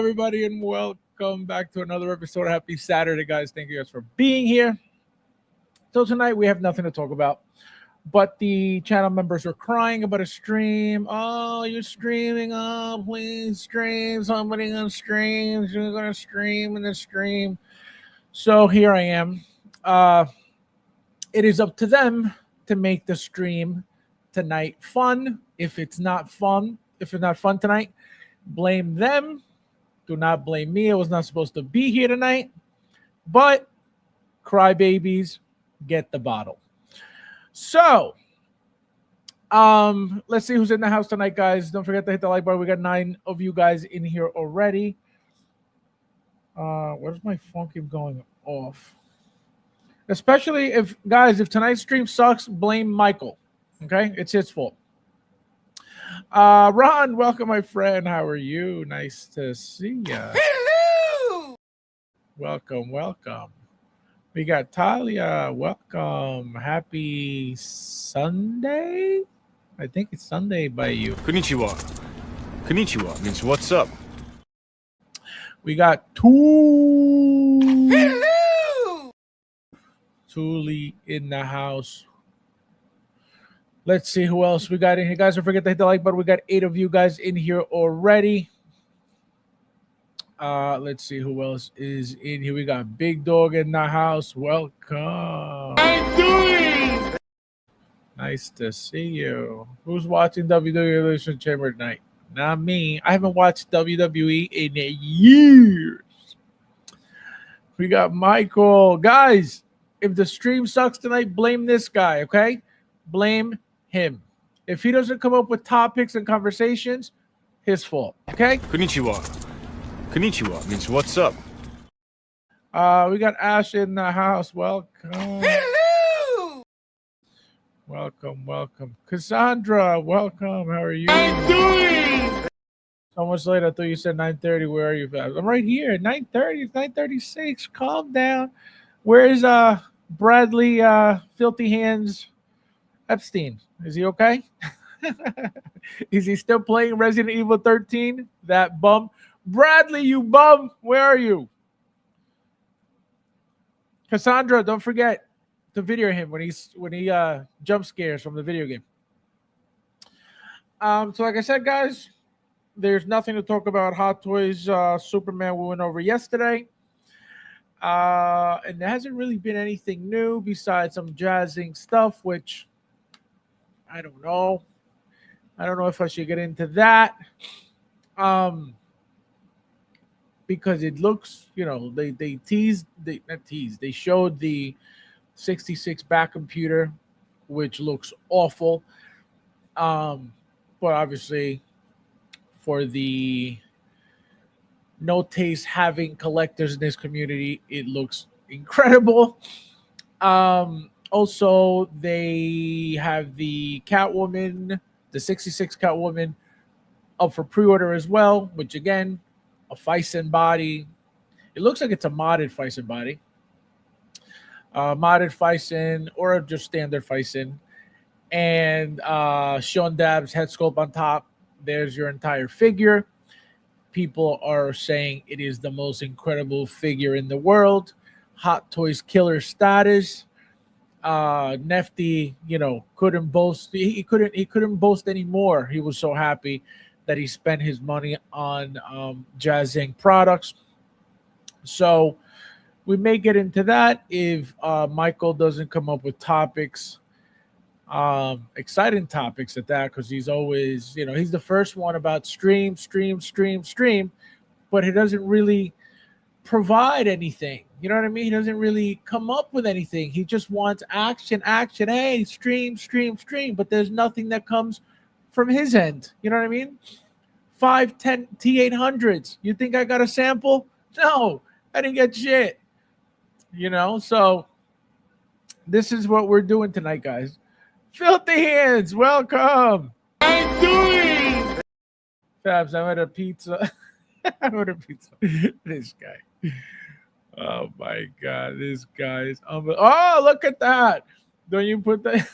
everybody, and welcome back to another episode. Happy Saturday, guys. Thank you guys for being here. So tonight we have nothing to talk about, but the channel members are crying about a stream. Oh, you're streaming. Oh, please stream. Somebody gonna stream. You're gonna stream in the stream. So here I am. It is up to them to make the stream tonight fun. If it's not fun tonight, blame them. Do not blame me. I was not supposed to be here tonight. But crybabies get the bottle. So, let's see who's in the house tonight, guys. Don't forget to hit the like button. We got 9 of you guys in here already. Where's my phone keep going off? Especially if tonight's stream sucks, blame Michael. Okay, it's his fault. Ron, welcome, my friend. How are you? Nice to see you. Hello. Welcome. We got Talia. Welcome. Happy Sunday. I think it's Sunday by you. Konnichiwa. Konnichiwa means what's up. We got two. Hello. Thule in the house. Let's see who else we got in here. Guys, don't forget to hit the like button. We got 8 of you guys in here already. Let's see who else is in here. We got Big Dog in the house. Welcome. I'm doing. Nice to see you. Who's watching WWE Elimination Chamber tonight? Not me. I haven't watched WWE in years. We got Michael. Guys, if the stream sucks tonight, blame this guy, okay? Blame him. If he doesn't come up with topics and conversations, his fault, okay? Konnichiwa. Konnichiwa means what's up. We got Ash in the house. Welcome. Hello. Welcome. Cassandra, welcome. How are you? I'm doing. So much later. I thought you said 9:30. Where are you, Fabs? I'm right here. 9:30. It's 9:36. Calm down. Where's Bradley Filthy Hands Epstein? Is he okay? Is he still playing Resident Evil 13? That bum. Bradley, you bum. Where are you? Cassandra, don't forget to video him when he jump scares from the video game. So like I said, guys, there's nothing to talk about. Hot Toys Superman we went over yesterday. And there hasn't really been anything new besides some jazzing stuff, which I don't know. I don't know if I should get into that. Because it looks, they showed the 66 back computer, which looks awful. But obviously for the no taste having collectors in this community, it looks incredible. Also, they have the Catwoman, the 66 Catwoman up for pre-order as well, which again, a Fison body. It looks like it's a modded Fison body. Modded Fison or just standard Fison. And Sean Dabb's head sculpt on top. There's your entire figure. People are saying it is the most incredible figure in the world. Hot Toys killer status. Nefty, couldn't boast. He couldn't boast anymore. He was so happy that he spent his money on jazzing products. So we may get into that if Michael doesn't come up with topics, exciting topics at that, because he's always, he's the first one about stream, but he doesn't really provide anything. You know what I mean? He doesn't really come up with anything. He just wants action. Hey, stream. But there's nothing that comes from his end. You know what I mean? 510 T800s. You think I got a sample? No, I didn't get shit. So this is what we're doing tonight, guys. Filthy Hands, welcome. I'm doing. Fabs, I'm at a pizza. This guy. Oh my God, this guy is oh, look at that. Don't you put that?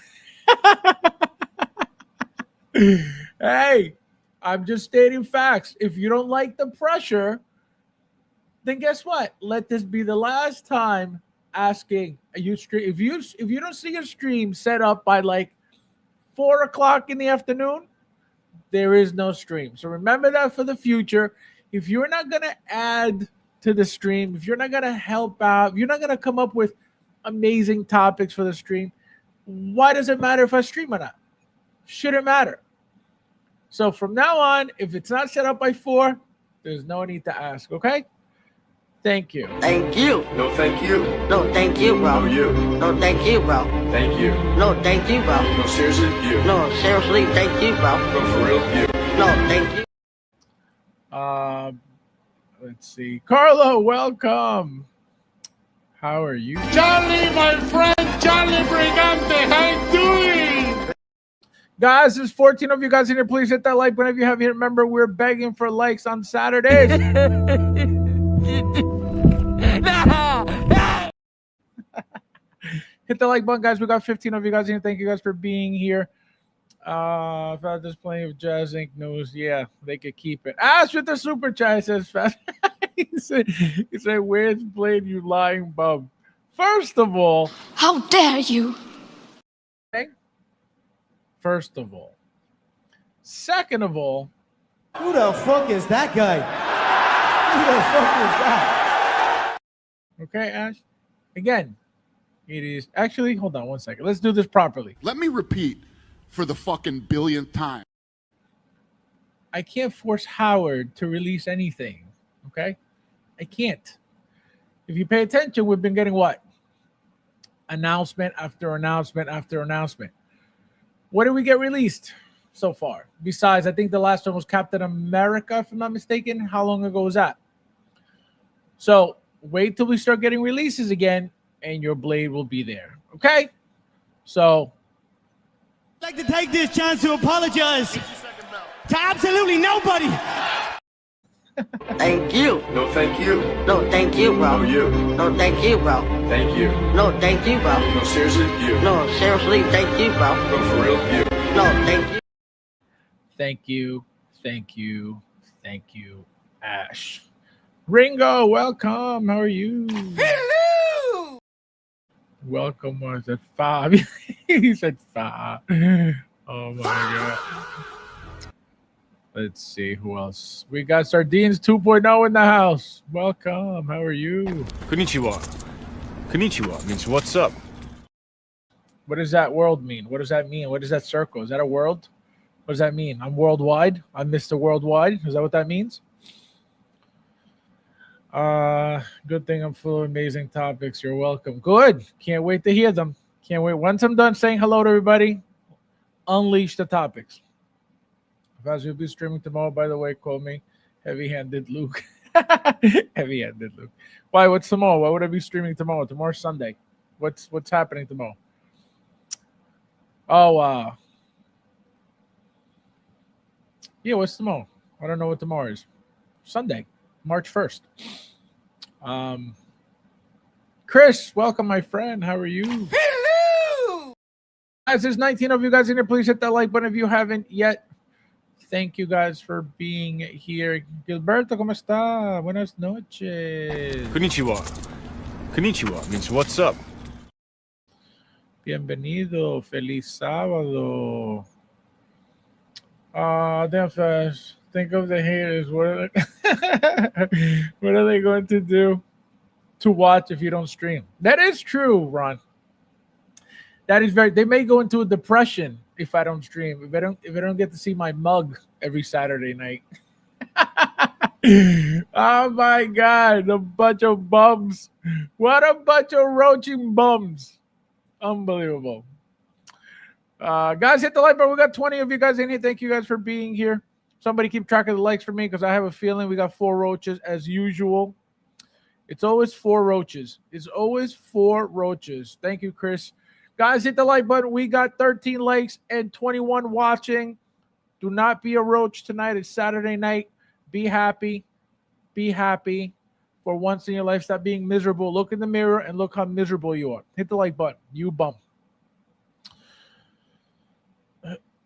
Hey, I'm just stating facts. If you don't like the pressure, then guess what? Let this be the last time asking you stream. If you don't see a stream set up by like 4 o'clock in the afternoon, there is no stream. So remember that for the future. If you're not gonna add to the stream, if you're not gonna help out, if you're not gonna come up with amazing topics for the stream, why does it matter if I stream or not? Shouldn't matter. So from now on, if it's not set up by 4, there's no need to ask. Okay? Thank you. Thank you. No, thank you. No, thank you, bro. No, you. No, thank you, bro. Thank you. No, thank you, bro. No, seriously, you. No, seriously, thank you, bro. No, for real, you. No, thank you. Let's see. Carlo, welcome. How are you? Charlie, my friend, Charlie Brigante, how you doing? Guys, there's 14 of you guys in here. Please hit that like button if you haven't. Remember, we're begging for likes on Saturdays. Hit the like button, guys. We got 15 of you guys in here. Thank you guys for being here. If I just playing with Jazz Inc. news, yeah, they could keep it. Ash with the super chat says fast. he said, where's Blade, you lying bum? First of all, How dare you? okay? First of all. Second of all, Who the fuck is that guy? Who the fuck is that? okay, Ash? Again, it is actually, hold on one second. Let's do this properly. Let me repeat for the fucking billionth time. I can't force Howard to release anything. Okay? I can't. If you pay attention, we've been getting what? Announcement after announcement after announcement. What did we get released so far? Besides, I think the last one was Captain America, if I'm not mistaken. How long ago was that? So wait till we start getting releases again, and your Blade will be there. Okay? So I'd like to take this chance to apologize to absolutely nobody. Thank you. No, thank you. No, thank you, No, bro. you. No, thank you, bro. Thank you. No, thank you, bro. No, seriously, you. No, seriously, thank you, bro. No, for real, you. No, thank you. thank you, thank you, thank you, Ash. Ringo, welcome. How are you? Hello! Welcome. Was it Fab? He said Fab. Oh my god. Let's see who else. We got Sardines 2.0 in the house. Welcome. How are you? Konnichiwa. Konnichiwa means what's up? What does that world mean? What does that mean? What is that circle? Is that a world? What does that mean? I'm worldwide. I'm Mr. Worldwide. Is that what that means? Good thing I'm full of amazing topics. You're welcome. Good. Can't wait to hear them. Can't wait. Once I'm done saying hello to everybody, unleash the topics. As we'll be streaming tomorrow, by the way, call me Heavy-Handed Luke. Heavy-Handed Luke. Why? What's tomorrow? Why would I be streaming tomorrow? Tomorrow's Sunday. What's happening tomorrow? Oh, yeah, what's tomorrow? I don't know what tomorrow is. Sunday, March 1st. Chris, welcome, my friend. How are you? Hello! Guys, there's 19 of you guys in here. Please hit that like button if you haven't yet. Thank you guys for being here. Gilberto, ¿cómo está? Buenas noches. Konnichiwa. Konnichiwa means what's up? Bienvenido. Feliz sábado. Damn fast. Think of the haters. What are they going to do to watch if you don't stream? That is true, Ron. That is very. They may go into a depression if I don't stream. If I don't get to see my mug every Saturday night. Oh my God, a bunch of bums. What a bunch of roaching bums. Unbelievable. Guys, hit the like button. We got 20 of you guys in here. Thank you guys for being here. Somebody keep track of the likes for me because I have a feeling we got 4 roaches as usual. It's always 4 roaches. It's always 4 roaches. Thank you, Chris. Guys, hit the like button. We got 13 likes and 21 watching. Do not be a roach tonight. It's Saturday night. Be happy. Be happy. For once in your life, stop being miserable. Look in the mirror and look how miserable you are. Hit the like button. You bum.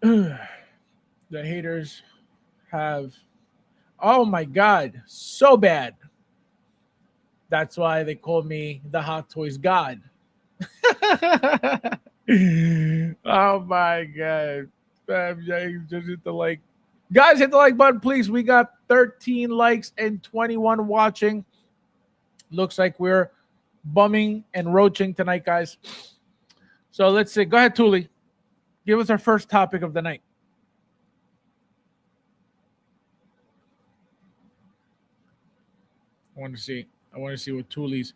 The haters have, oh my God, so bad. That's why they call me the Hot Toys God. Oh my God. Just hit the like. Guys, hit the like button, please. We got 13 likes and 21 watching. Looks like we're bumming and roaching tonight, guys. So let's see. Go ahead, Thule. Give us our first topic of the night. I want to see what Thule's.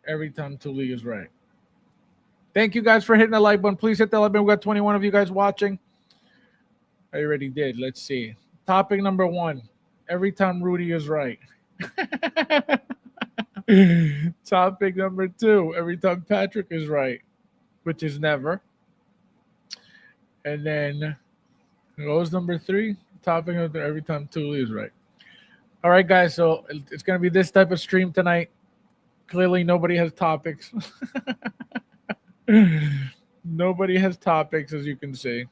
Every time Thule is right. Thank you guys for hitting the like button. Please hit the like button. We got 21 of you guys watching. I already did. Let's see. Topic number 1. Every time Rudy is right. Topic number 2. Every time Patrick is right, which is never. And then goes number 3. Topic of every time Thule is right. All right, guys. So it's going to be this type of stream tonight. Clearly, nobody has topics. Nobody has topics, as you can see.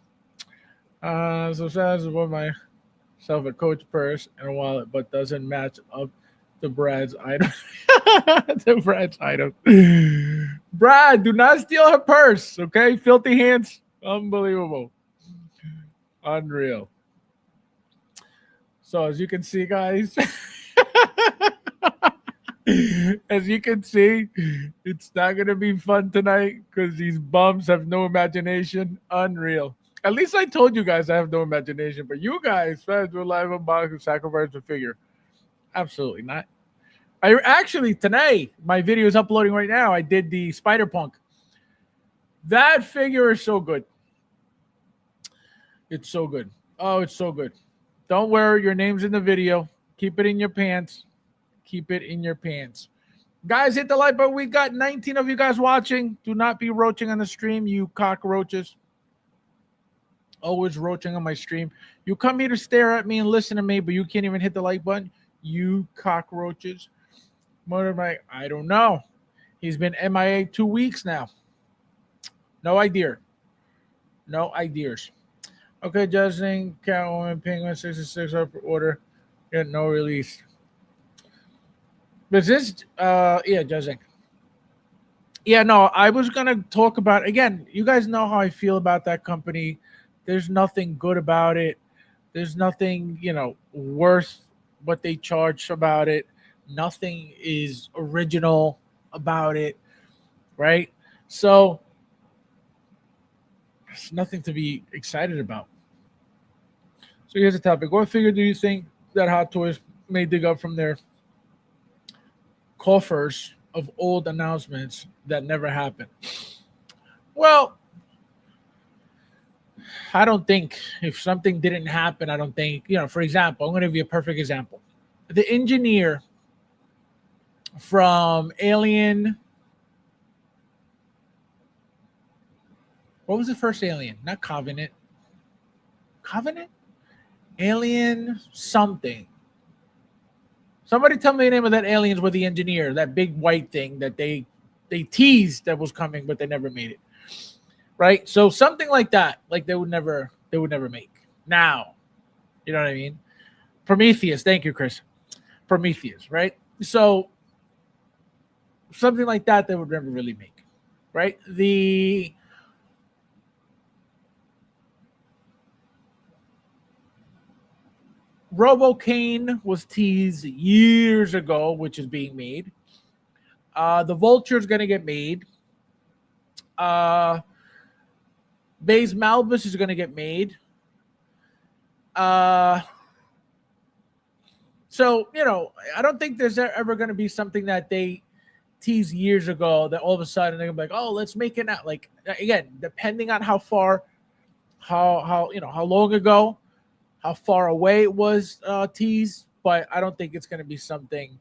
So says about myself a coach purse and a wallet, but doesn't match up to Brad's item. To Brad's item. Brad, do not steal her purse, okay? Filthy hands. Unbelievable. Unreal. So as you can see, guys, as you can see, it's not going to be fun tonight because these bums have no imagination. Unreal. At least I told you guys I have no imagination, but you guys, fans will live unbox and sacrifice a figure. Absolutely not. I actually, today, my video is uploading right now. I did the Spider-Punk. That figure is so good. It's so good. Oh, it's so good. Don't worry, your name's in the video. Keep it in your pants. Keep it in your pants. Guys, hit the like button. We got 19 of you guys watching. Do not be roaching on the stream, you cockroaches. Always roaching on my stream. You come here to stare at me and listen to me, but you can't even hit the like button. You cockroaches. Motorbike, I don't know. He's been MIA 2 weeks now. No idea. No ideas. Okay, judging Catwoman, Penguin 66 up order. Yeah, no release. But this, yeah, judging. Yeah, no, I was gonna talk about again. You guys know how I feel about that company. There's nothing good about it. There's nothing, worth what they charge about it. Nothing is original about it, right? So there's nothing to be excited about. So here's the topic. What figure do you think that Hot Toys may dig up from their coffers of old announcements that never happened? Well, I don't think if something didn't happen, I don't think, for example, I'm going to give you a perfect example. The engineer from Alien. What was the first Alien? Not Covenant. Covenant? Alien something. Somebody tell me the name of that aliens with the engineer, that big white thing that they teased that was coming, but they never made it. Right? So something like that, like they would never make. Now, you know what I mean? Prometheus, thank you, Chris. Prometheus, right? So something like that they would never really make. Right? The Robo-Cane was teased years ago, which is being made. The Vulture is going to get made. Baze Malbus is going to get made. So, I don't think there's ever going to be something that they teased years ago that all of a sudden they're going to be like, oh, let's make it now. Like, again, depending on how far, how long ago, how far away it was teased, but I don't think it's going to be something,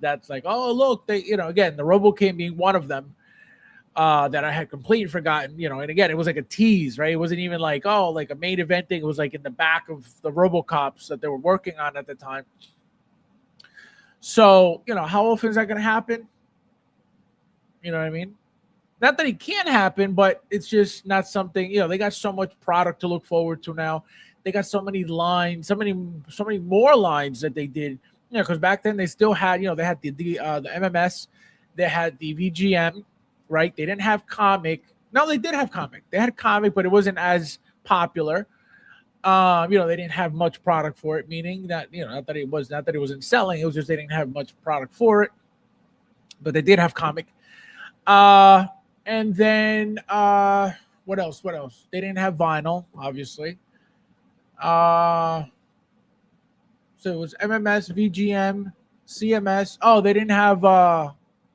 that's like, oh, look, they, again, the Robo-Cane being one of them that I had completely forgotten, and again, it was like a tease, right? It wasn't even like, oh, like a main event thing. It was like in the back of the RoboCops that they were working on at the time. So, how often is that going to happen? You know what I mean? Not that it can't happen, but it's just not something, they got so much product to look forward to now. They got so many lines, so many more lines that they did. You know, because back then they still had, you know, they had the MMS, they had the VGM, right? They didn't have comic. No, they did have comic. They had comic, but it wasn't as popular. You know, they didn't have much product for it, meaning that, you know, not that it wasn't selling, it was just they didn't have much product for it, but they did have comic. And then what else? They didn't have vinyl, obviously. So it was MMS, VGM, CMS. Oh, they didn't have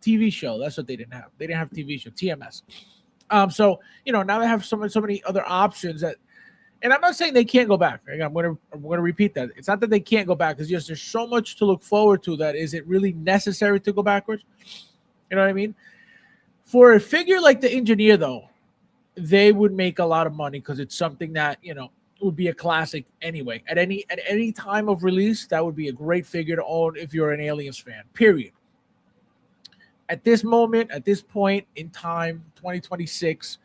TV show. That's what they didn't have. They didn't have TV show, TMS. So, you know, now they have so many other options that, and I'm not saying they can't go back. I'm going to repeat that. It's not that they can't go back. It's just there's so much to look forward to that is it really necessary to go backwards? You know what I mean? For a figure like the Engineer, though, they would make a lot of money because it's something that, you know, would be a classic anyway. At any time of release, that would be a great figure to own if you're an Aliens fan, period. At this moment, at this point in time, 2026,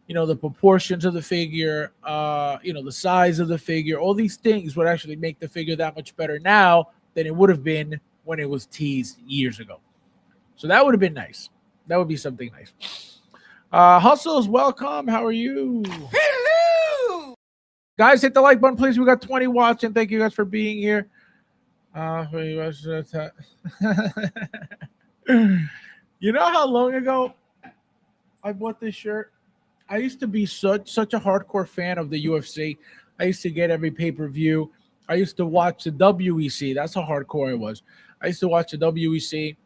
you know, the proportions of the figure, you know, the size of the figure, all these things would actually make the figure that much better now than it would have been when it was teased years ago. So that would have been nice. That would be something nice. Hustles, welcome. How are you? Hello! Guys, hit the like button, please. We got 20 watching. Thank you guys for being here. You know how long ago I bought this shirt? I used to be such a hardcore fan of the UFC. I used to get every pay-per-view. I used to watch the WEC. That's how hardcore I was. I used to watch the WEC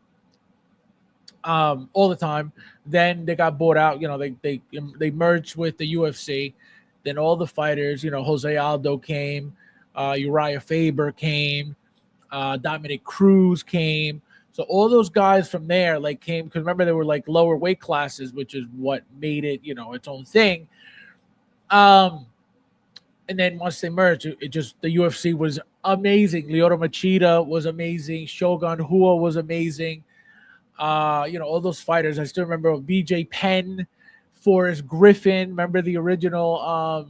all the time. Then they got bought out. You know, they merged with the UFC. Then all the fighters, you know, Jose Aldo came, Uriah Faber came, Dominic Cruz came. So all those guys from there like came because remember they were like lower weight classes, which is what made it, you know, its own thing. And then once they merged, it just the UFC was amazing. Lyoto Machida was amazing. Shogun Rua was amazing. You know, all those fighters. I still remember BJ Penn, Forrest Griffin. Remember the original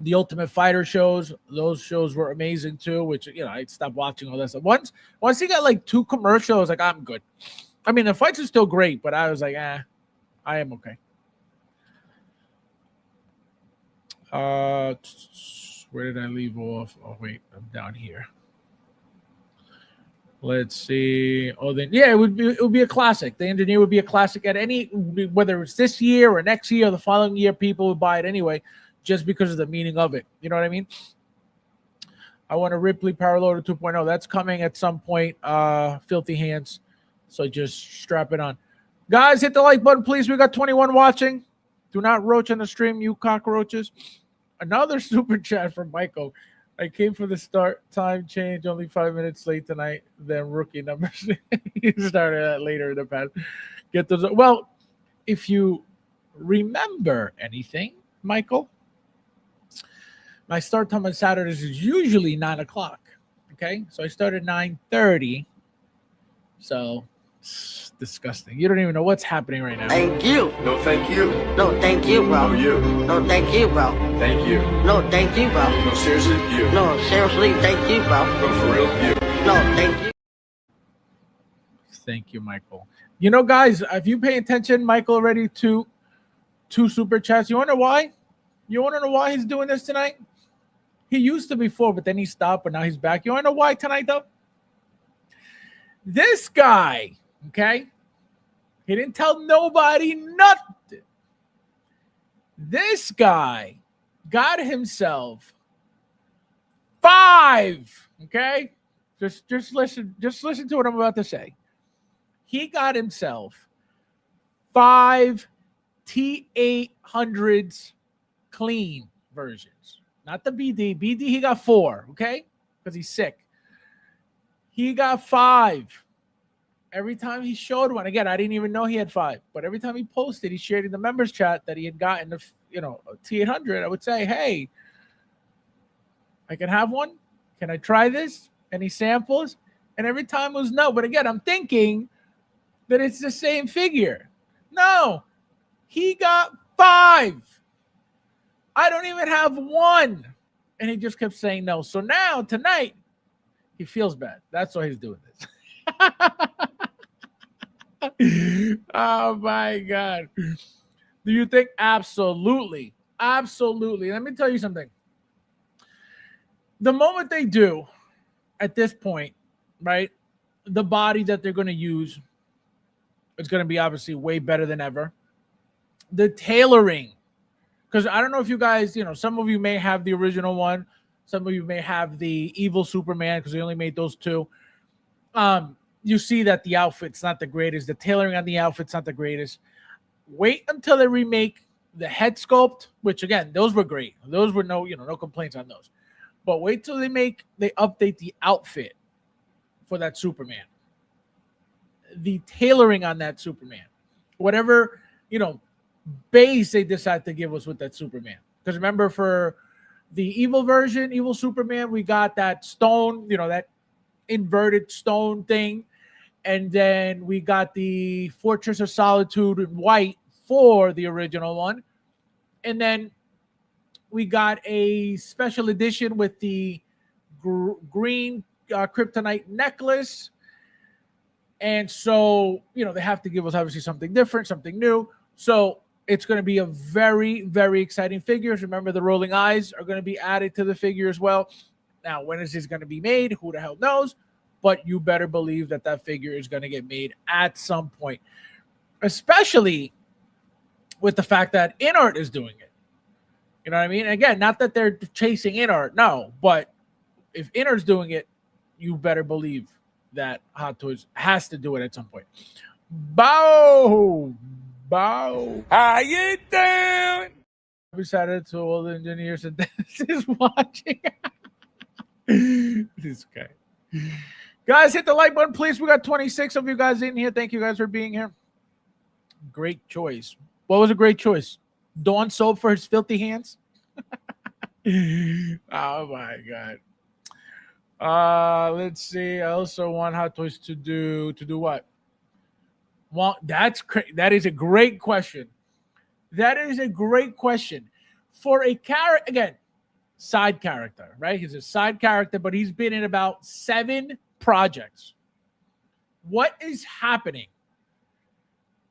the Ultimate Fighter shows. Those shows were amazing too, which, you know, I stopped watching all that stuff. Once he got like 2 commercials, I was like, I'm good. I mean, the fights are still great, but I was like, I am okay. Where did I leave off? Oh, wait, I'm down here. Let's see. Oh, then yeah, it would be a classic. The Engineer would be a classic at any, whether it's this year or next year or the following year, people would buy it anyway, just because of the meaning of it. You know what I mean? I want a Ripley Paraloader 2.0. That's coming at some point. Filthy hands. So just strap it on. Guys, hit the like button, please. We got 21 watching. Do not roach on the stream, you cockroaches. Another super chat from Michael. I came for the start time change, only 5 minutes late tonight. Then rookie numbers. You started that later in the past. Get those. Well, if you remember anything, Michael, my start time on Saturdays is usually 9 o'clock. Okay, so I started 9:30. So it's disgusting. You don't even know what's happening right now. Thank you. No, thank you. No, thank you, bro. No, you. No, thank you, bro. Thank you. No, thank you, bro. No, seriously, you. No, seriously, thank you, bro. No, for real, you. No, thank you. Thank you, Michael. You know, guys, if you pay attention, Michael already two super chats. You wonder why? You want to know why he's doing this tonight? He used to before, but then he stopped, but now he's back. You want to know why tonight, though? This guy, okay? He didn't tell nobody nothing. This guy got himself 5, okay? Just listen to what I'm about to say. He got himself 5 T800s clean versions. Not the BD. BD, he got 4, okay? Because he's sick. He got 5. Every time he showed one, again, I didn't even know he had 5, but every time he posted, he shared in the members chat that he had gotten a T800. I would say, hey, I can have one. Can I try this? Any samples? And every time it was no. But again, I'm thinking that it's the same figure. No, he got 5. I don't even have 1. And he just kept saying no. So now, tonight, He feels bad. That's why he's doing this. Oh my God. Do you think? Absolutely. Absolutely. Let me tell you something. The moment they do, at this point, right, the body that they're going to use is going to be obviously way better than ever. The tailoring, because I don't know if you guys, some of you may have the original one. Some of you may have the evil Superman because they only made those two. You see that the outfit's not the greatest. The tailoring on the outfit's not the greatest. Wait until they remake the head sculpt, which again, those were great. Those were no complaints on those. But wait till they update the outfit for that Superman. The tailoring on that Superman. Whatever, base they decide to give us with that Superman. Because remember, for the evil version, evil Superman, we got that stone, that inverted stone thing. And then we got the Fortress of Solitude in white for the original one. And then we got a special edition with the green kryptonite necklace. And so, they have to give us obviously something different, something new. So it's going to be a very, very exciting figures. Remember, the rolling eyes are going to be added to the figure as well. Now, when is this going to be made? Who the hell knows? But you better believe that figure is going to get made at some point, especially with the fact that InArt is doing it. You know what I mean? Again, not that they're chasing InArt, no, but if InArt's doing it, you better believe that Hot Toys has to do it at some point. Bow. How you doing? Happy Saturday to all the engineers and is watching. This guy. Guys, hit the like button, please. We got 26 of you guys in here. Thank you guys for being here. Great choice. What was a great choice? Dawn soap for his filthy hands? Oh, my God. Let's see. I also want Hot Toys to do what? Well, that is a great question. That is a great question. For a character, again, side character, right? He's a side character, but he's been in about 7 projects. What is happening?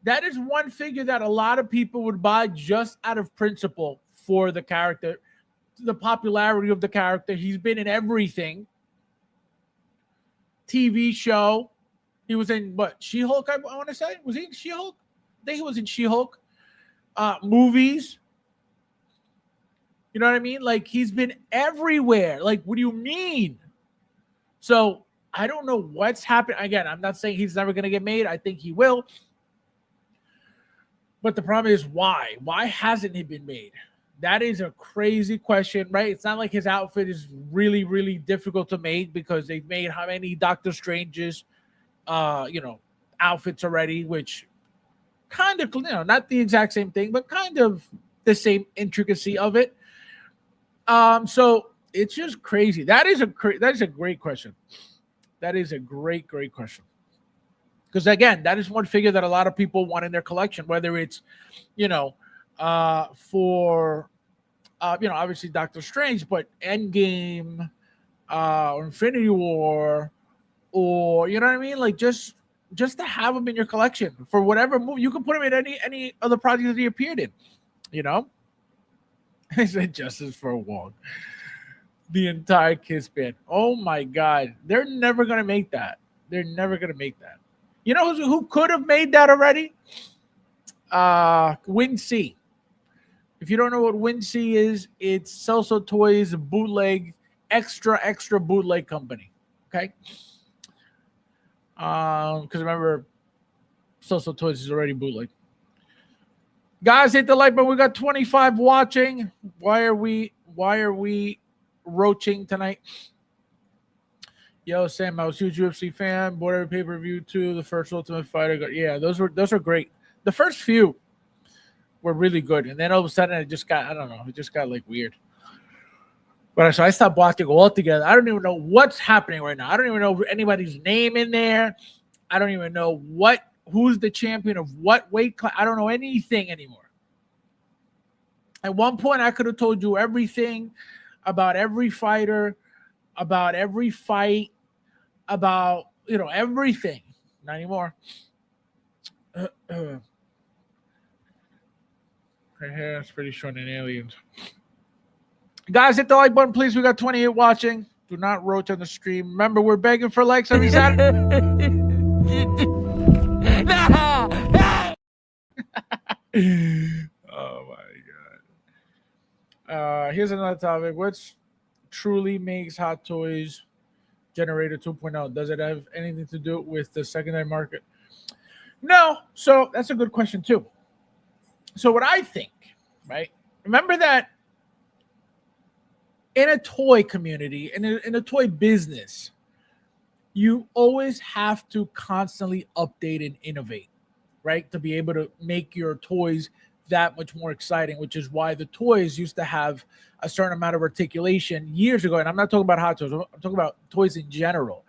That is one figure that a lot of people would buy just out of principle for the character, the popularity of the character. He's been in everything. TV show. He was in what? She-Hulk, I want to say. Was he in She-Hulk? I think he was in She-Hulk. Movies. You know what I mean? Like, he's been everywhere. Like, what do you mean? So I don't know what's happening. Again, I'm not saying he's never going to get made. I think he will. But the problem is why? Why hasn't he been made? That is a crazy question, right? It's not like his outfit is really, really difficult to make because they've made how many Doctor Strange's, outfits already, which kind of, not the exact same thing, but kind of the same intricacy of it. So it's just crazy. That is a great question. That is a great question. Because again, that is one figure that a lot of people want in their collection, whether it's, for, obviously Doctor Strange, but Endgame, or Infinity War, or, you know what I mean? Like, just to have him in your collection for whatever movie. You can put him in any other project that he appeared in, I said justice for Wong. The entire Kiss band. Oh my God. They're never going to make that. They're never going to make that. You know who could have made that already? Win C. If you don't know what Win C is, it's Celso Toys bootleg, extra bootleg company. Okay? Because remember, Celso Toys is already bootleg. Guys, hit the like button. We got 25 watching. Why are we roaching tonight? Yo, Sam, I was a huge UFC fan. Bought every pay-per-view too. The first Ultimate Fighter. Yeah, those were great. The first few were really good. And then all of a sudden it just got like weird. But so I stopped watching altogether. I don't even know what's happening right now. I don't even know anybody's name in there. I don't even know who's the champion of what weight class. I don't know anything anymore. At one point, I could have told you everything about every fighter, about every fight, about, everything. Not anymore. Her hair is pretty short in Aliens. Guys, hit the like button, please. We got 28 watching. Do not roach on the stream. Remember, we're begging for likes every Saturday. Oh my god. Here's another topic. What's truly makes Hot Toys Generator 2.0? Does it have anything to do with the secondary market? No. So that's a good question too. So what I think, right? Remember that in a toy community, in a toy business, you always have to constantly update and innovate, right? To be able to make your toys that much more exciting, which is why the toys used to have a certain amount of articulation years ago. And I'm not talking about Hot Toys, I'm talking about toys in general,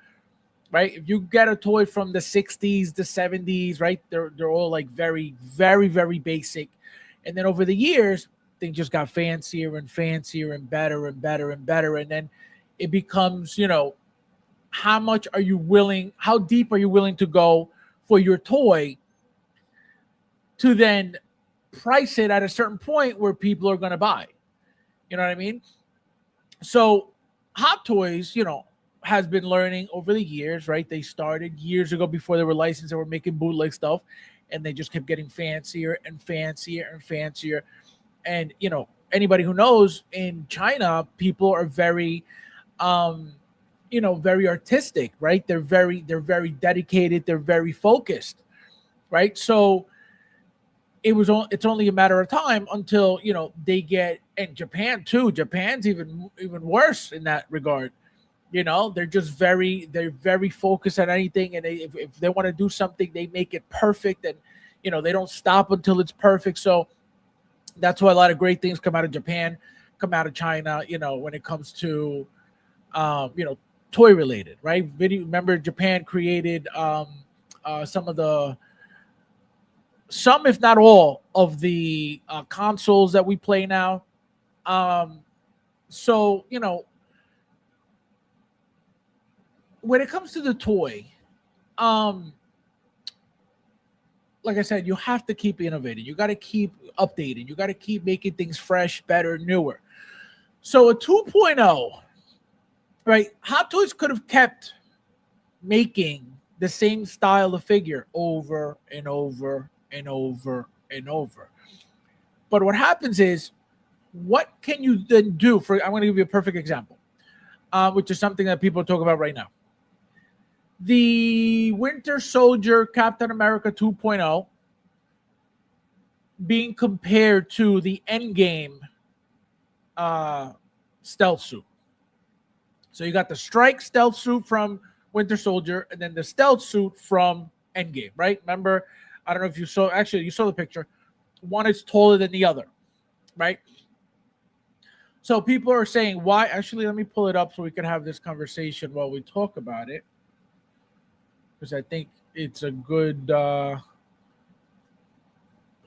right? If you get a toy from the 60s, the 70s, right? They're all like very, very, very basic. And then over the years, things just got fancier and fancier and better and better and better. And then it becomes, how much are you willing, how deep are you willing to go for your toy to then price it at a certain point where people are going to buy? You know what I mean? So Hot Toys, has been learning over the years, right? They started years ago before they were licensed. They were making bootleg stuff, and they just kept getting fancier and fancier and fancier. And, anybody who knows, in China, people are very, very artistic, right? They're very dedicated. They're very focused, right? So it's only a matter of time until, they get, and Japan too. Japan's even worse in that regard. They're just very focused on anything. And if they want to do something, they make it perfect. And, they don't stop until it's perfect. So that's why a lot of great things come out of Japan, come out of China, when it comes to, toy related, right? Remember, Japan created some, if not all, of the consoles that we play now. So, when it comes to the toy, like I said, you have to keep innovating. You got to keep updating. You got to keep making things fresh, better, newer. So a 2.0, right? Hot Toys could have kept making the same style of figure over and over and over and over. But what happens is, what can you then do? I'm going to give you a perfect example, which is something that people talk about right now. The Winter Soldier Captain America 2.0 being compared to the Endgame stealth suit. So you got the strike stealth suit from Winter Soldier and then the stealth suit from Endgame, right? Remember, I don't know if you saw, actually you saw the picture. One is taller than the other, right? So people are saying, why? Actually, let me pull it up so we can have this conversation while we talk about it, because I think it's a good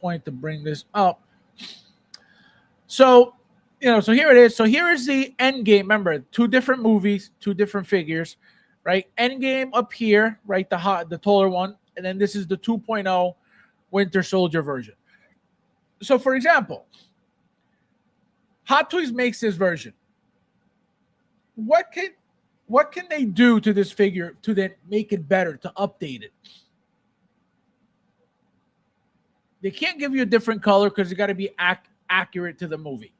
point to bring this up. So, so here it is. So here is the Endgame. Remember, two different movies, two different figures, right? Endgame up here, right? The taller one. And then this is the 2.0 Winter Soldier version. So, for example, Hot Toys makes this version. What can they do to this figure to then make it better, to update it? They can't give you a different color because it got to be accurate to the movie.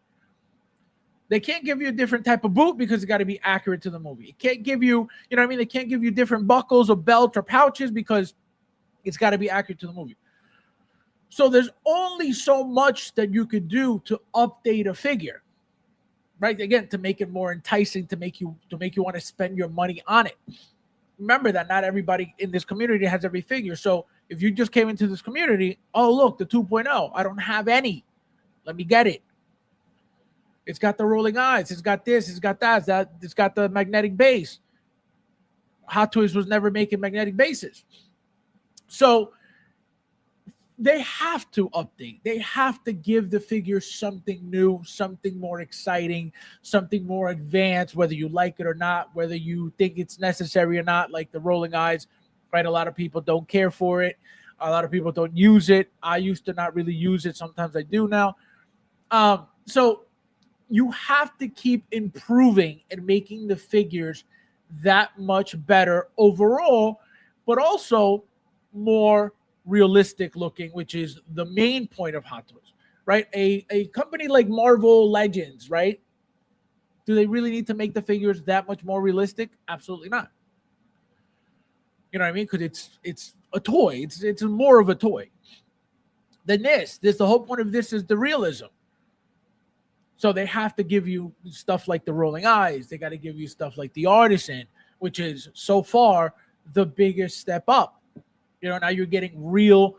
They can't give you a different type of boot because it got to be accurate to the movie. It can't give you, They can't give you different buckles or belts or pouches because it's got to be accurate to the movie. So there's only so much that you could do to update a figure, right? Again, to make it more enticing, to make you want to spend your money on it. Remember that not everybody in this community has every figure. So if you just came into this community, oh, look, the 2.0, I don't have any. Let me get it. It's got the rolling eyes. It's got this. It's got that. It's got the magnetic base. Hot Toys was never making magnetic bases. So they have to update. They have to give the figure something new, something more exciting, something more advanced, whether you like it or not, whether you think it's necessary or not, like the rolling eyes, right? A lot of people don't care for it. A lot of people don't use it. I used to not really use it. Sometimes I do now. So you have to keep improving and making the figures that much better overall, but also more realistic looking, which is the main point of Hot Toys, right? A company like Marvel Legends, right? Do they really need to make the figures that much more realistic? Absolutely not. You know what I mean? Because it's a toy. It's more of a toy than this. The whole point of this is the realism. So they have to give you stuff like the rolling eyes. They got to give you stuff like the artisan, which is so far the biggest step up. You know, now you're getting real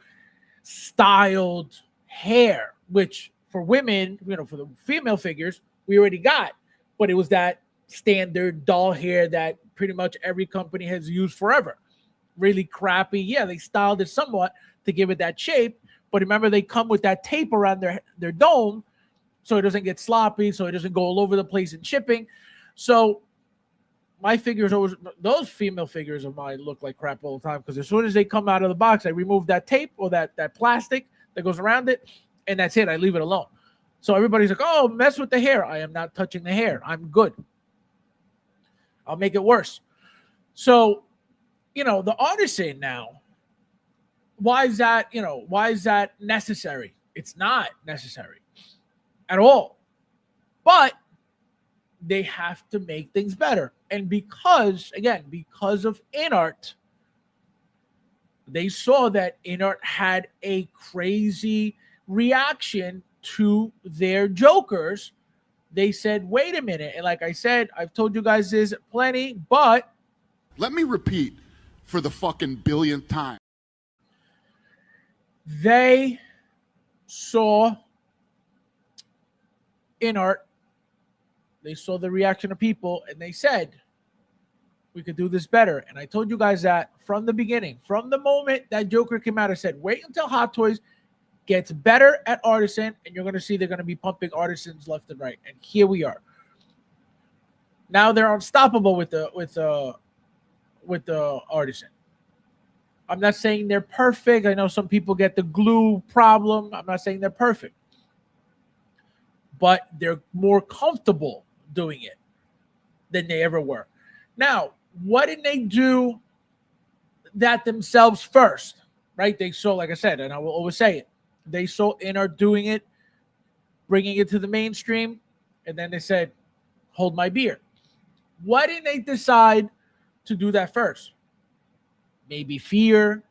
styled hair, which for women, you know, for the female figures, we already got. But it was that standard doll hair that pretty much every company has used forever. Really crappy. Yeah, they styled it somewhat to give it that shape. But remember, they come with that tape around their dome so it doesn't get sloppy, so it doesn't go all over the place in shipping. So my figures always, those female figures of mine look like crap all the time because as soon as they come out of the box, I remove that tape or that plastic that goes around it, and that's it. I leave it alone. So everybody's like, oh, mess with the hair. I am not touching the hair. I'm good. I'll make it worse. So, you know, the artisan now, why is that necessary? It's not necessary at all. But they have to make things better. And because of InArt, they saw that InArt had a crazy reaction to their Jokers. They said, wait a minute. And like I said, I've told you guys this plenty, but Let me repeat for the fucking billionth time. they saw InArt. They saw the reaction of people, and they said, we could do this better. And I told you guys that from the beginning. From the moment that Joker came out, I said, wait until Hot Toys gets better at artisan, and you're going to see they're going to be pumping artisans left and right. And here we are. Now they're unstoppable with the artisan. I'm not saying they're perfect. I know some people get the glue problem. I'm not saying they're perfect. But they're more comfortable doing it than they ever were. Now, what did they do that themselves first? Right? They saw, like I said, and I will always say it, they saw InArt doing it, bringing it to the mainstream, and then they said, hold my beer. Why didn't they decide to do that first? Maybe fear,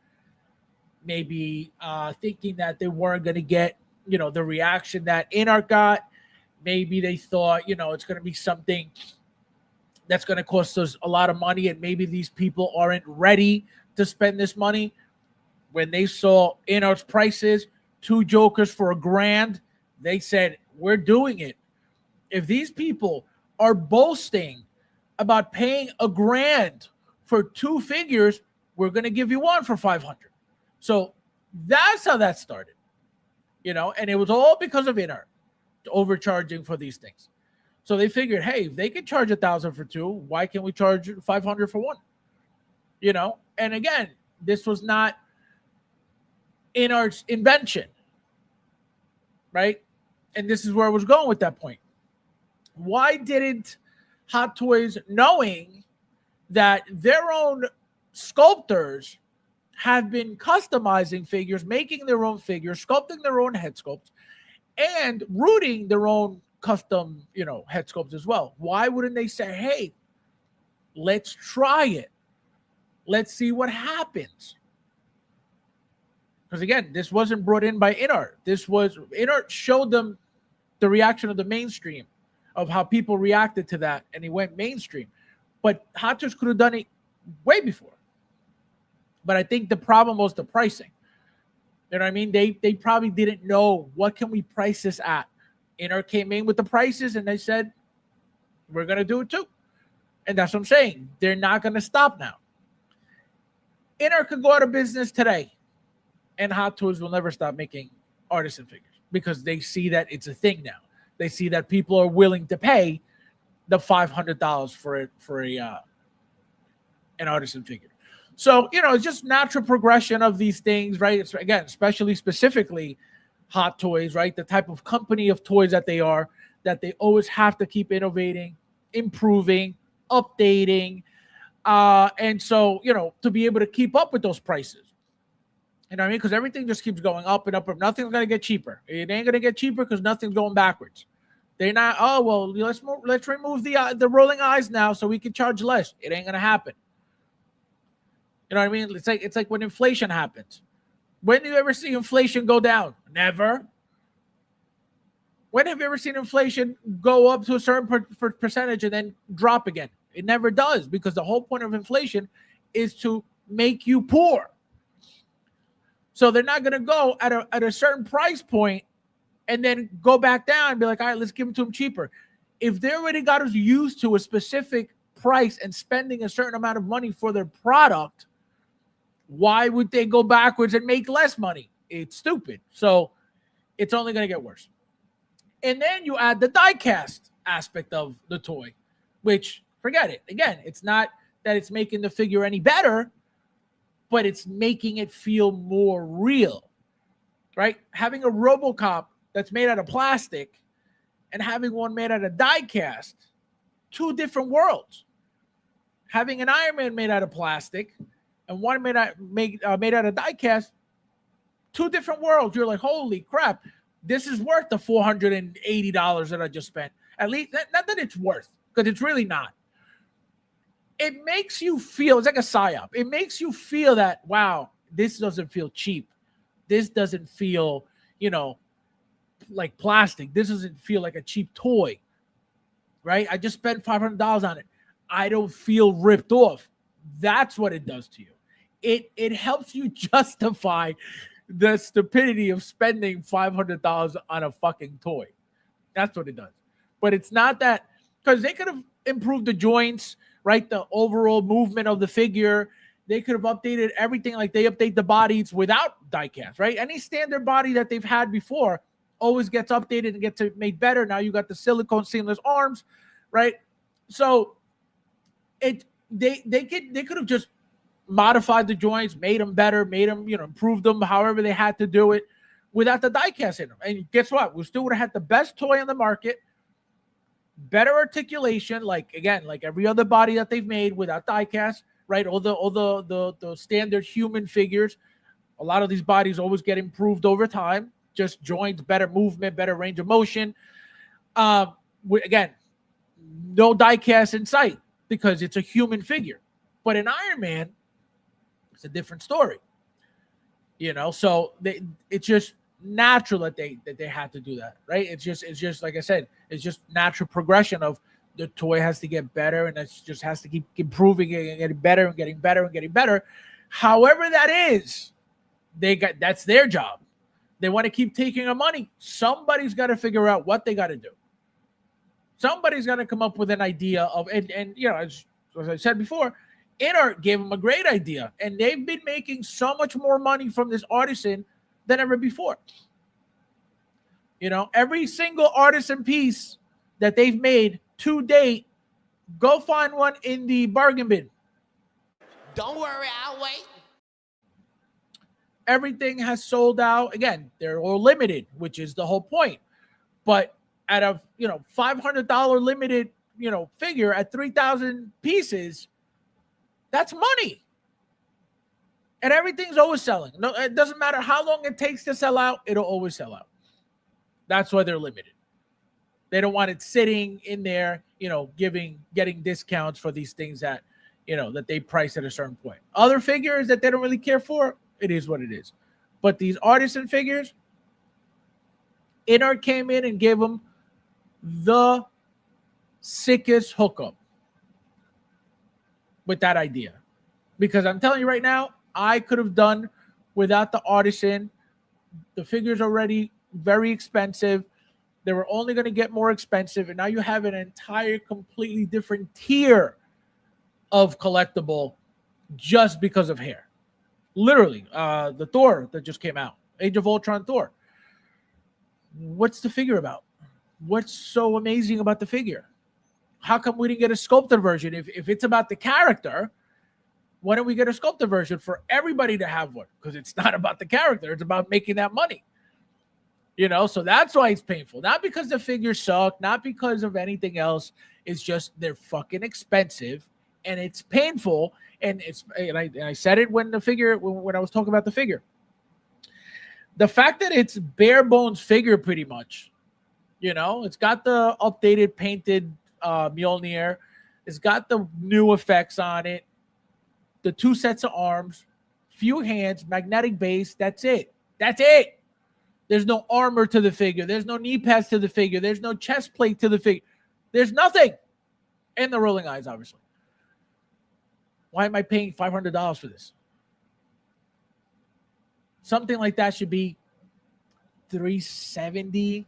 maybe thinking that they weren't going to get, you know, the reaction that InArt got. Maybe they thought, you know, it's going to be something that's going to cost us a lot of money, and maybe these people aren't ready to spend this money. When they saw InArt's prices, 2 Jokers for $1,000, they said, we're doing it. If these people are boasting about paying $1,000 for 2 figures, we're going to give you one for $500. So that's how that started, you know, and it was all because of InArt overcharging for these things. So they figured, hey, if they can charge $1,000 for 2, why can't we charge $500 for 1? You know, and again, this was not InArt's invention, right? And this is where I was going with that point. Why didn't Hot Toys, knowing that their own sculptors have been customizing figures, making their own figures, sculpting their own head sculpts, and rooting their own custom, you know, head sculpts as well? Why wouldn't they say, hey, let's try it. Let's see what happens. Because again, this wasn't brought in by InArt. InArt showed them the reaction of the mainstream, of how people reacted to that, and it went mainstream. But Hot Toys could have done it way before. But I think the problem was the pricing. You know what I mean? They probably didn't know, what can we price this at? InArt came in with the prices, and they said, we're going to do it too. And that's what I'm saying. They're not going to stop now. InArt could go out of business today, and Hot Toys will never stop making artisan figures because they see that it's a thing now. They see that people are willing to pay the $500 for an artisan figure. So, it's just natural progression of these things, right? It's, again, especially specifically Hot Toys, right? The type of company of toys that they are, that they always have to keep innovating, improving, updating. And so, to be able to keep up with those prices. You know what I mean? Because everything just keeps going up and up. And nothing's going to get cheaper. It ain't going to get cheaper because nothing's going backwards. They're not, oh, well, let's remove the rolling eyes now so we can charge less. It ain't going to happen. You know what I mean? It's like when inflation happens. When do you ever see inflation go down? Never. When have you ever seen inflation go up to a certain percentage and then drop again? It never does, because the whole point of inflation is to make you poor. So they're not going to go at a certain price point and then go back down and be like, all right, let's give them to them cheaper. If they already got us used to a specific price and spending a certain amount of money for their product, why would they go backwards and make less money? It's stupid. So it's only going to get worse. And then you add the die-cast aspect of the toy, which, forget it. Again, it's not that it's making the figure any better, but it's making it feel more real, right? Having a RoboCop that's made out of plastic and having one made out of die-cast, two different worlds. Having an Iron Man made out of plastic and one made out of die-cast, two different worlds. You're like, holy crap, this is worth the $480 that I just spent. At least, not that it's worth, because it's really not. It makes you feel, it's like a psyop. It makes you feel that, wow, this doesn't feel cheap. This doesn't feel, like plastic. This doesn't feel like a cheap toy, right? I just spent $500 on it. I don't feel ripped off. That's what it does to you. It helps you justify the stupidity of spending $500 on a fucking toy. That's what it does. But it's not that, because they could have improved the joints, right? The overall movement of the figure. They could have updated everything like they update the bodies without die-cast, right? Any standard body that they've had before always gets updated and gets made better. Now you got the silicone seamless arms, right? So they could have just modified the joints, made them better, made them, improved them however they had to do it without the die-cast in them. And guess what? We still would have had the best toy on the market, better articulation, like every other body that they've made without die-cast, right? All the standard human figures. A lot of these bodies always get improved over time. Just joints, better movement, better range of motion. Again, no die-cast in sight because it's a human figure. But in Iron Man, it's a different story. So it's just natural that they had to do that, right? It's just like I said, it's just natural progression of the toy has to get better, and it just has to keep improving and getting better and getting better and getting better. However that is, that's their job. They want to keep taking our money. Somebody's got to figure out what they got to do. Somebody's got to come up with an idea of, and as I said before, InArt gave them a great idea, and they've been making so much more money from this artisan than ever before. Every single artisan piece that they've made to date, go find one in the bargain bin. Don't worry, I'll wait. Everything has sold out. Again, they're all limited, which is the whole point. But at a $500 limited figure at 3,000 pieces, that's money. And everything's always selling. No, it doesn't matter how long it takes to sell out, it'll always sell out. That's why they're limited. They don't want it sitting in there, getting discounts for these things that, that they price at a certain point. Other figures that they don't really care for, it is what it is. But these artisan figures, InArt came in and gave them the sickest hookup with that idea. Because I'm telling you right now, I could have done without the artisan. The figure's already very expensive. They were only going to get more expensive. And now you have an entire completely different tier of collectible just because of hair. Literally, the Thor that just came out, Age of Ultron Thor. What's the figure about? What's so amazing about the figure? How come we didn't get a sculpted version? If it's about the character, why don't we get a sculpted version for everybody to have one? Because it's not about the character. It's about making that money. So that's why it's painful. Not because the figures suck, not because of anything else. It's just they're fucking expensive and it's painful. And I said it when I was talking about the figure. The fact that it's bare bones figure pretty much, it's got the updated painted Mjolnir. It's got the new effects on it. The 2 sets of arms, few hands, magnetic base. That's it. There's no armor to the figure. There's no knee pads to the figure. There's no chest plate to the figure. There's nothing. And the rolling eyes, obviously. Why am I paying $500 for this? Something like that should be $370,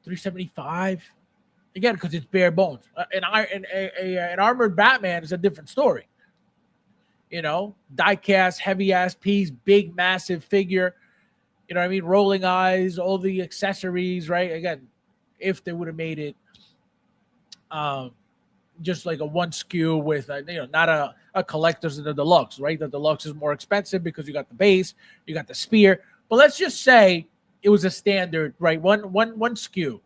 $375. Again, because it's bare bones. An armored Batman is a different story. Die-cast, heavy-ass piece, big, massive figure. You know what I mean? Rolling eyes, all the accessories, right? Again, if they would have made it just like a one SKU with, not a collector's and a deluxe, right? The deluxe is more expensive because you got the base, you got the spear. But let's just say it was a standard, right? One SKU,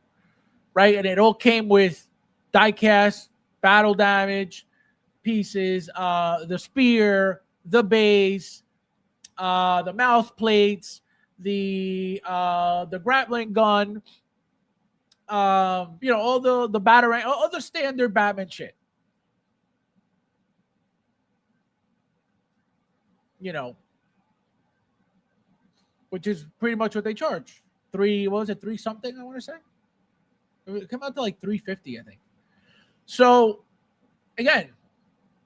right? And it all came with die-cast, battle damage, pieces, the spear, the base, the mouth plates, the grappling gun, all the batarang, all the standard Batman shit. Which is pretty much what they charge. Three something, I want to say. It came out to like $350, I think. So again,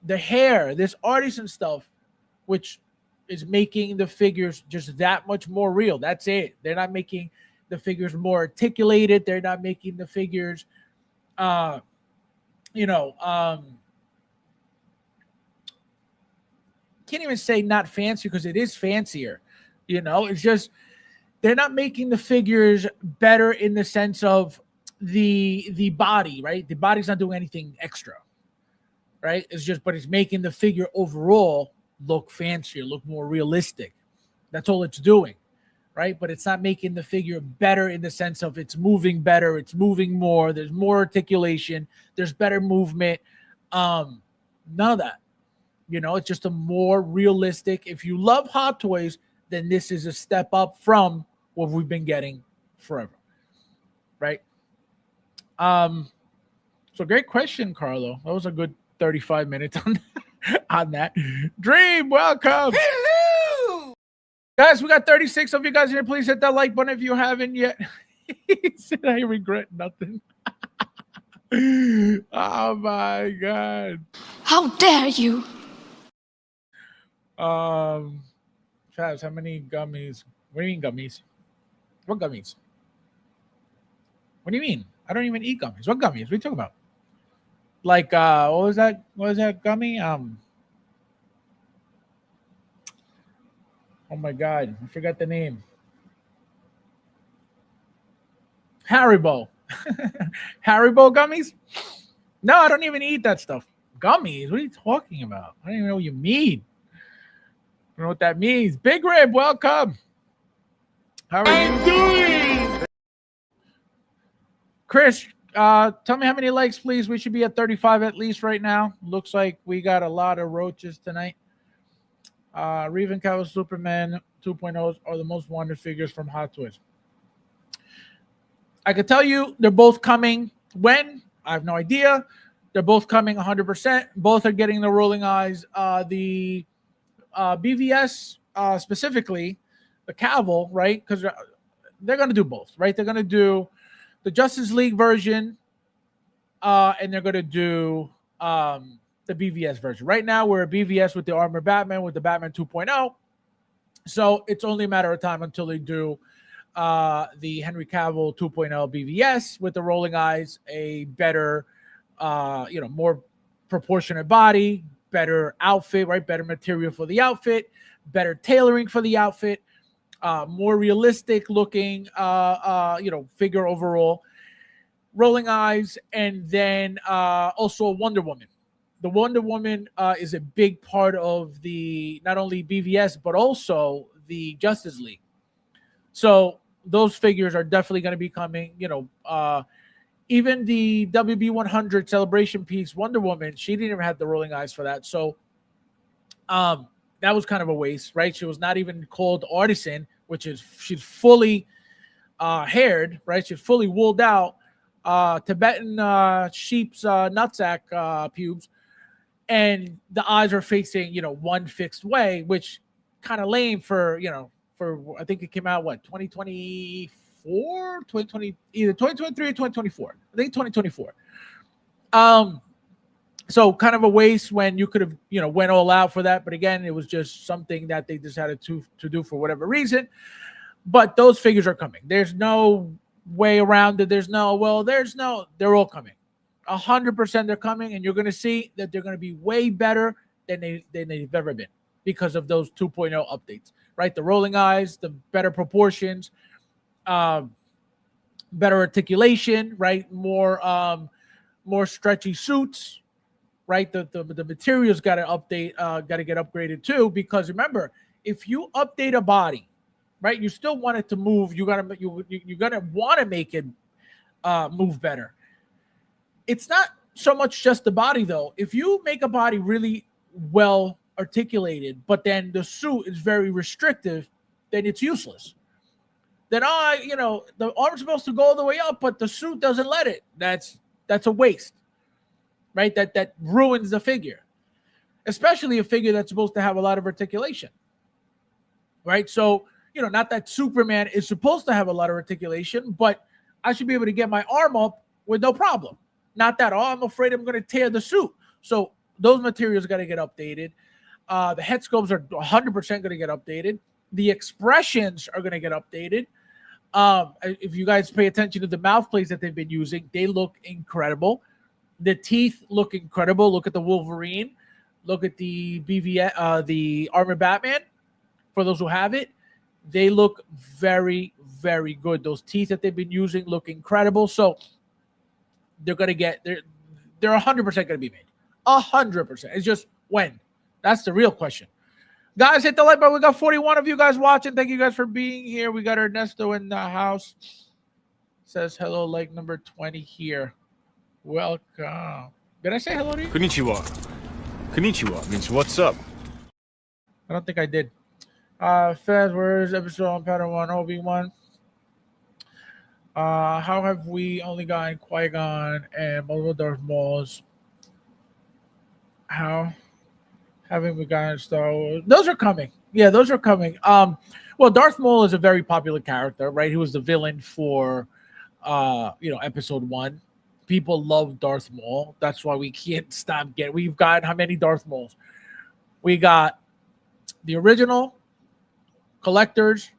the hair, this artisan stuff, which is making the figures just that much more real. That's it. They're not making the figures more articulated. They're not making the figures, can't even say not fancy because it is fancier. It's just they're not making the figures better in the sense of the body, right? The body's not doing anything extra, right? But it's making the figure overall look fancier, look more realistic. That's all it's doing, right? But it's not making the figure better in the sense of it's moving better, it's moving more, there's more articulation, there's better movement. None of that. It's just a more realistic. If you love Hot Toys, then this is a step up from what we've been getting forever, right? So great question, Carlo. That was a good 35 minutes on that. Dream, welcome. Hello! Guys, we got 36 of you guys here. Please hit that like button if you haven't yet. He said, I regret nothing. Oh, my God. How dare you? Fabs, how many gummies? What do you mean gummies? What gummies? What do you mean? I don't even eat gummies. What gummies? What are you talking about? Like, what was that? What was that gummy? Oh my God, I forgot the name. Haribo. Haribo gummies? No, I don't even eat that stuff. Gummies? What are you talking about? I don't even know what you mean. I don't know what that means. Big Rib, welcome. How are you doing? Chris, tell me how many likes, please. We should be at 35 at least right now. Looks like we got a lot of roaches tonight. Rivalry and Superman 2.0 are the most wanted figures from Hot Toys. I can tell you they're both coming. When? I have no idea. They're both coming 100%. Both are getting the rolling eyes. The BVS specifically, the Cavill, right? Because they're going to do both, right? They're going to do the Justice League version, and they're going to do the BVS version. Right now, we're a BVS with the Armored Batman, with the Batman 2.0. So it's only a matter of time until they do the Henry Cavill 2.0 BVS with the rolling eyes, a better, more proportionate body, better outfit, right? Better material for the outfit, better tailoring for the outfit, more realistic looking, figure overall, rolling eyes, and then also Wonder Woman. The Wonder Woman is a big part of the not only BVS but also the Justice League. So those figures are definitely going to be coming. Even the WB 100 celebration piece Wonder Woman, she didn't even have the rolling eyes for that. So that was kind of a waste, right? She was not even called artisan, which is she's fully haired, right? She's fully wooled out, Tibetan sheep's nutsack pubes, and the eyes are facing, one fixed way, which kind of lame for I think it came out 2024, 2020, either 2023 or 2024. I think 2024. So kind of a waste when you could have, went all out for that. But again, it was just something that they decided to do for whatever reason. But those figures are coming. There's no way around it. They're all coming. 100% they're coming, and you're going to see that they're going to be way better than they've ever been because of those 2.0 updates, right? The rolling eyes, the better proportions, better articulation, right? More stretchy suits, right? The materials got to update, got to get upgraded too, because remember, if you update a body, right, you still want it to move. You're gonna want to make it move better. It's not so much just the body though. If you make a body really well articulated, but then the suit is very restrictive, then it's useless. Then the arm's supposed to go all the way up, but the suit doesn't let it. That's a waste, right? That ruins the figure, especially a figure that's supposed to have a lot of articulation, right? So, not that Superman is supposed to have a lot of articulation, but I should be able to get my arm up with no problem. Not that, I'm afraid I'm going to tear the suit. So those materials got to get updated. The head sculpts are 100% going to get updated. The expressions are going to get updated. If you guys pay attention to the mouth plates that they've been using, they look incredible. The teeth look incredible. Look at the Wolverine. Look at the the Armored Batman. For those who have it, they look very, very good. Those teeth that they've been using look incredible. So they're 100% going to be made. 100%. It's just when. That's the real question. Guys, hit the like button. We got 41 of you guys watching. Thank you guys for being here. We got Ernesto in the house. Says hello, like number 20 here. Welcome. Did I say hello to you? Konnichiwa. Konnichiwa means what's up. I don't think I did. Fez, where's episode on Pattern 1, Obi-Wan? How have we only gotten Qui-Gon and multiple Darth Mauls? How haven't we gotten Star Wars? Those are coming. Yeah, those are coming. Well, Darth Maul is a very popular character, right? He was the villain for, episode 1. People love Darth Maul. That's why we can't stop getting. We've got how many Darth Mauls? We got the original collectors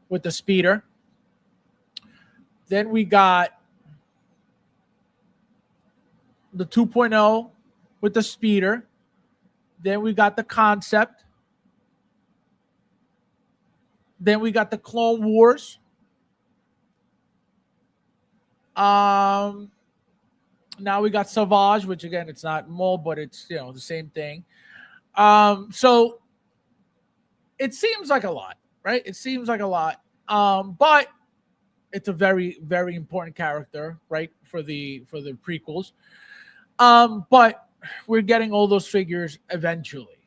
with the speeder. Then we got the 2.0 with the speeder. Then we got the concept. Then we got the Clone Wars. Now we got Savage, which again, it's not Maul, but it's the same thing. So it seems like a lot, right? It seems like a lot. But it's a very, very important character, right? For the prequels. But we're getting all those figures eventually.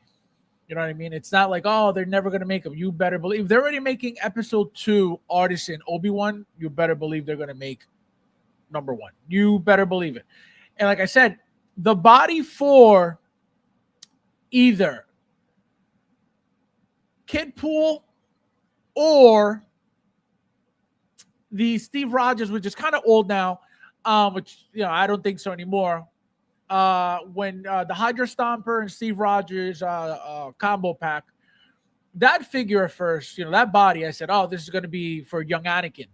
You know what I mean? It's not like, they're never going to make them. You better believe they're already making episode 2 Artisan Obi-Wan. You better believe they're going to make number 1. You better believe it. And like I said, the body for either Kid Pool or the Steve Rogers, which is kind of old now, which I don't think so anymore. When the Hydra Stomper and Steve Rogers combo pack, that figure at first, that body, I said, this is going to be for young Anakin.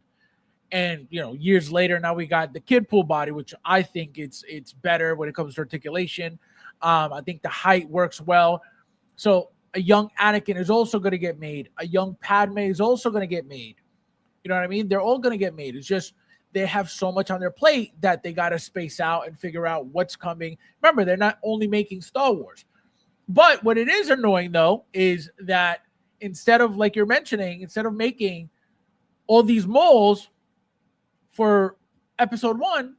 And years later, now we got the Kid Pool body, which I think it's better when it comes to articulation. I think the height works well. So a young Anakin is also going to get made. A young Padme is also going to get made. You know what I mean? They're all going to get made. It's just they have so much on their plate that they got to space out and figure out what's coming. Remember, they're not only making Star Wars. But what it is annoying, though, is that instead of, like you're mentioning, instead of making all these molds for episode 1,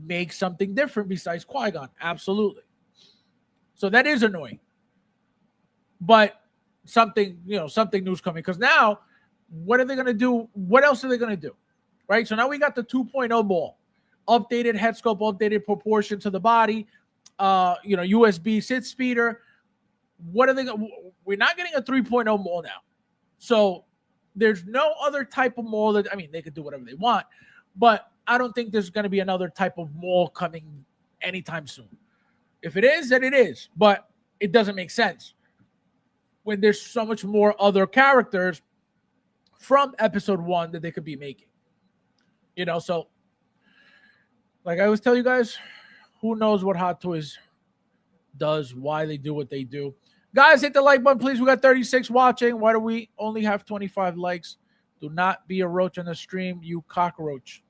make something different besides Qui-Gon. Absolutely. So that is annoying. But something new's coming. Because now, what are they going to do? What else are they going to do? Right? So now we got the 2.0 ball. Updated head sculpt, updated proportion to the body. USB sit speeder. What are they going? We're not getting a 3.0 mold now. So there's no other type of mold. They could do whatever they want, but I don't think there's going to be another type of mold coming anytime soon. If it is, then it is, but it doesn't make sense when there's so much more other characters from episode 1 that they could be making. So like I always tell you guys, who knows what Hot Toys does, why they do what they do. Guys, hit the like button, please. We got 36 watching. Why do we only have 25 likes? Do not be a roach on the stream, you cockroach.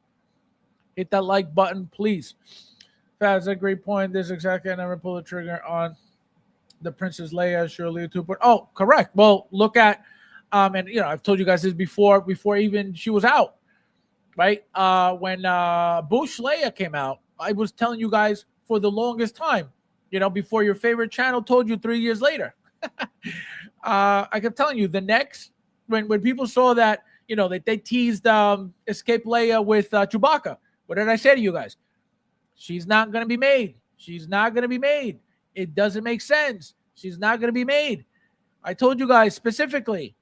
Hit that like button, please. That's a great point. This exactly, I never pull the trigger on the Princess Leia, surely a 2. Oh, correct. Well, look at, and I've told you guys this before even she was out, right? When Bush Leia came out, I was telling you guys for the longest time, before your favorite channel told you 3 years later. I kept telling you the next, when people saw that, they teased Escape Leia with Chewbacca. What did I say to you guys? She's not going to be made. She's not going to be made. It doesn't make sense. She's not going to be made. I told you guys specifically,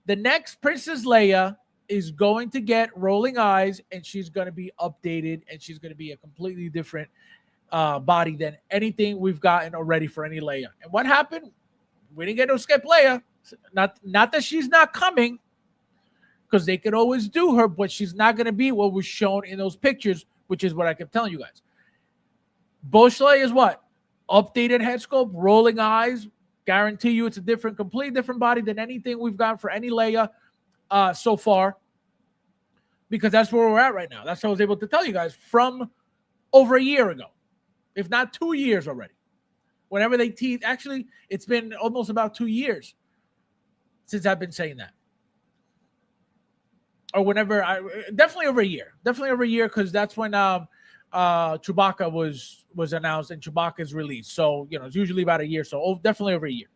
the next Princess Leia is going to get rolling eyes, and she's going to be updated, and she's going to be a completely different body than anything we've gotten already for any Leia. And what happened? We didn't get no Escape Leia. Not that she's not coming, because they could always do her, but she's not going to be what was shown in those pictures, which is what I kept telling you guys. Bush Leia is what? Updated head sculpt, rolling eyes. Guarantee you it's a completely different body than anything we've got for any Leia so far, because that's where we're at right now. That's what I was able to tell you guys from over a year ago, if not 2 years already. Whenever they tease, actually, it's been almost about 2 years since I've been saying that. Or whenever, definitely over a year, because that's when Chewbacca was announced and Chewbacca's released. So it's usually about a year, so definitely over a year.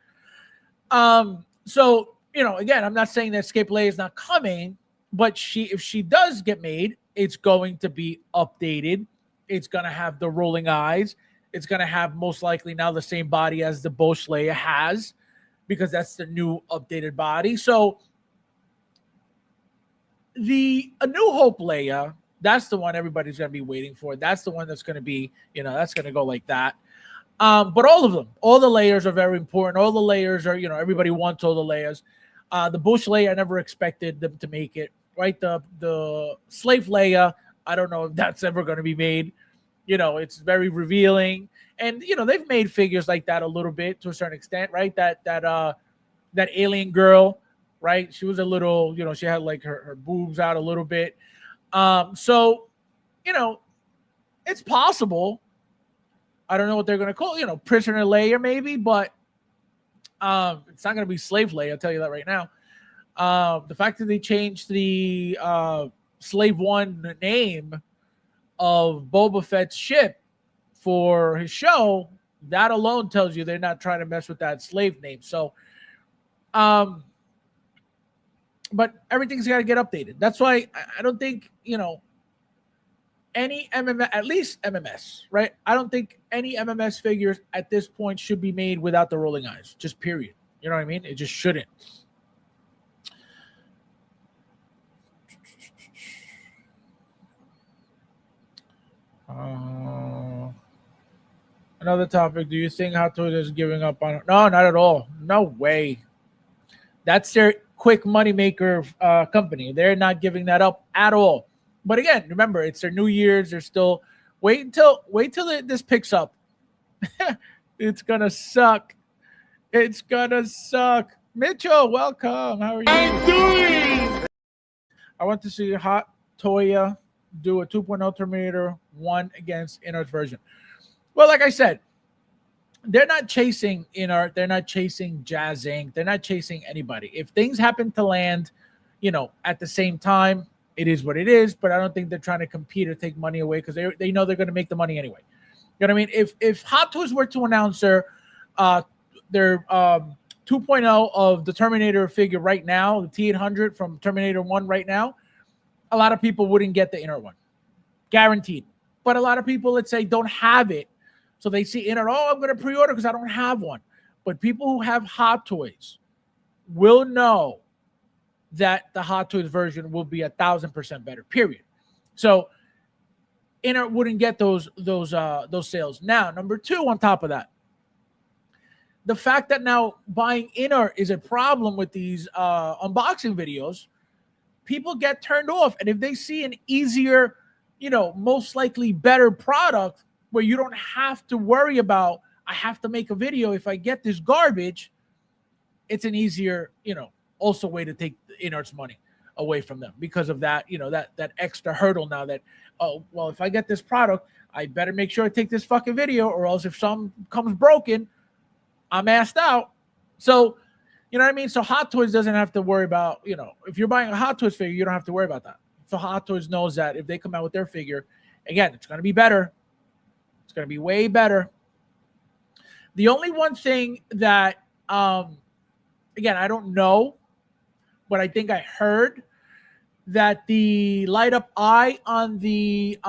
So again, I'm not saying that Escape Leia is not coming, but if she does get made, it's going to be updated. It's going to have the rolling eyes. It's going to have most likely now the same body as the Bush Leia has, because that's the new updated body. So A New Hope Leia, that's the one everybody's going to be waiting for. That's the one that's going to be, that's going to go like that. But all of them, all the layers are very important. All the layers are, everybody wants all the layers. The Bush Leia, I never expected them to make it, right? The Slave Leia, I don't know if that's ever going to be made. It's very revealing. And, they've made figures like that a little bit to a certain extent, right? That alien girl, right? She was a little, she had like her boobs out a little bit. So, it's possible. I don't know what they're going to call, Prisoner Leia maybe, but it's not going to be Slave Leia, I'll tell you that right now. The fact that they changed the Slave One name of Boba Fett's ship for his show, that alone tells you they're not trying to mess with that slave name. So, but everything's got to get updated. That's why I don't think, any MMS, at least MMS, right? I don't think any MMS figures at this point should be made without the rolling eyes, just period. You know what I mean? It just shouldn't. Another topic. Do you think Hot Toys is giving up on it? No, not at all. No way. That's their quick money maker company. They're not giving that up at all. But again, remember, it's their New Year's. They're still wait until this picks up. It's gonna suck. It's gonna suck. Mitchell, welcome. How are you? I'm doing. I want to see Hot Toya do a 2.0 Terminator 1 against InArt's version. Well, like I said, they're not chasing InArt. They're not chasing Jazz Inc. They're not chasing anybody. If things happen to land, at the same time, it is what it is. But I don't think they're trying to compete or take money away because they know they're going to make the money anyway. You know what I mean? If Hot Toys were to announce their 2.0 of the Terminator figure right now, the T-800 from Terminator 1 right now, a lot of people wouldn't get the InArt one. Guaranteed. But a lot of people, let's say, don't have it. So they see InArt, I'm going to pre-order because I don't have one. But people who have Hot Toys will know that the Hot Toys version will be 1,000% better, period. So InArt wouldn't get those sales. Now, number two, on top of that, the fact that now buying InArt is a problem with these unboxing videos, people get turned off. And if they see an easier, most likely better product where you don't have to worry about, I have to make a video if I get this garbage, it's an easier, also way to take InArt's money away from them because of that, that extra hurdle now that, if I get this product, I better make sure I take this fucking video or else if something comes broken, I'm asked out. So, you know what I mean? So Hot Toys doesn't have to worry about, if you're buying a Hot Toys figure, you don't have to worry about that. So Hot Toys knows that if they come out with their figure, again, it's going to be better. It's going to be way better. The only one thing that, again, I don't know, but I think I heard that the light up eye on the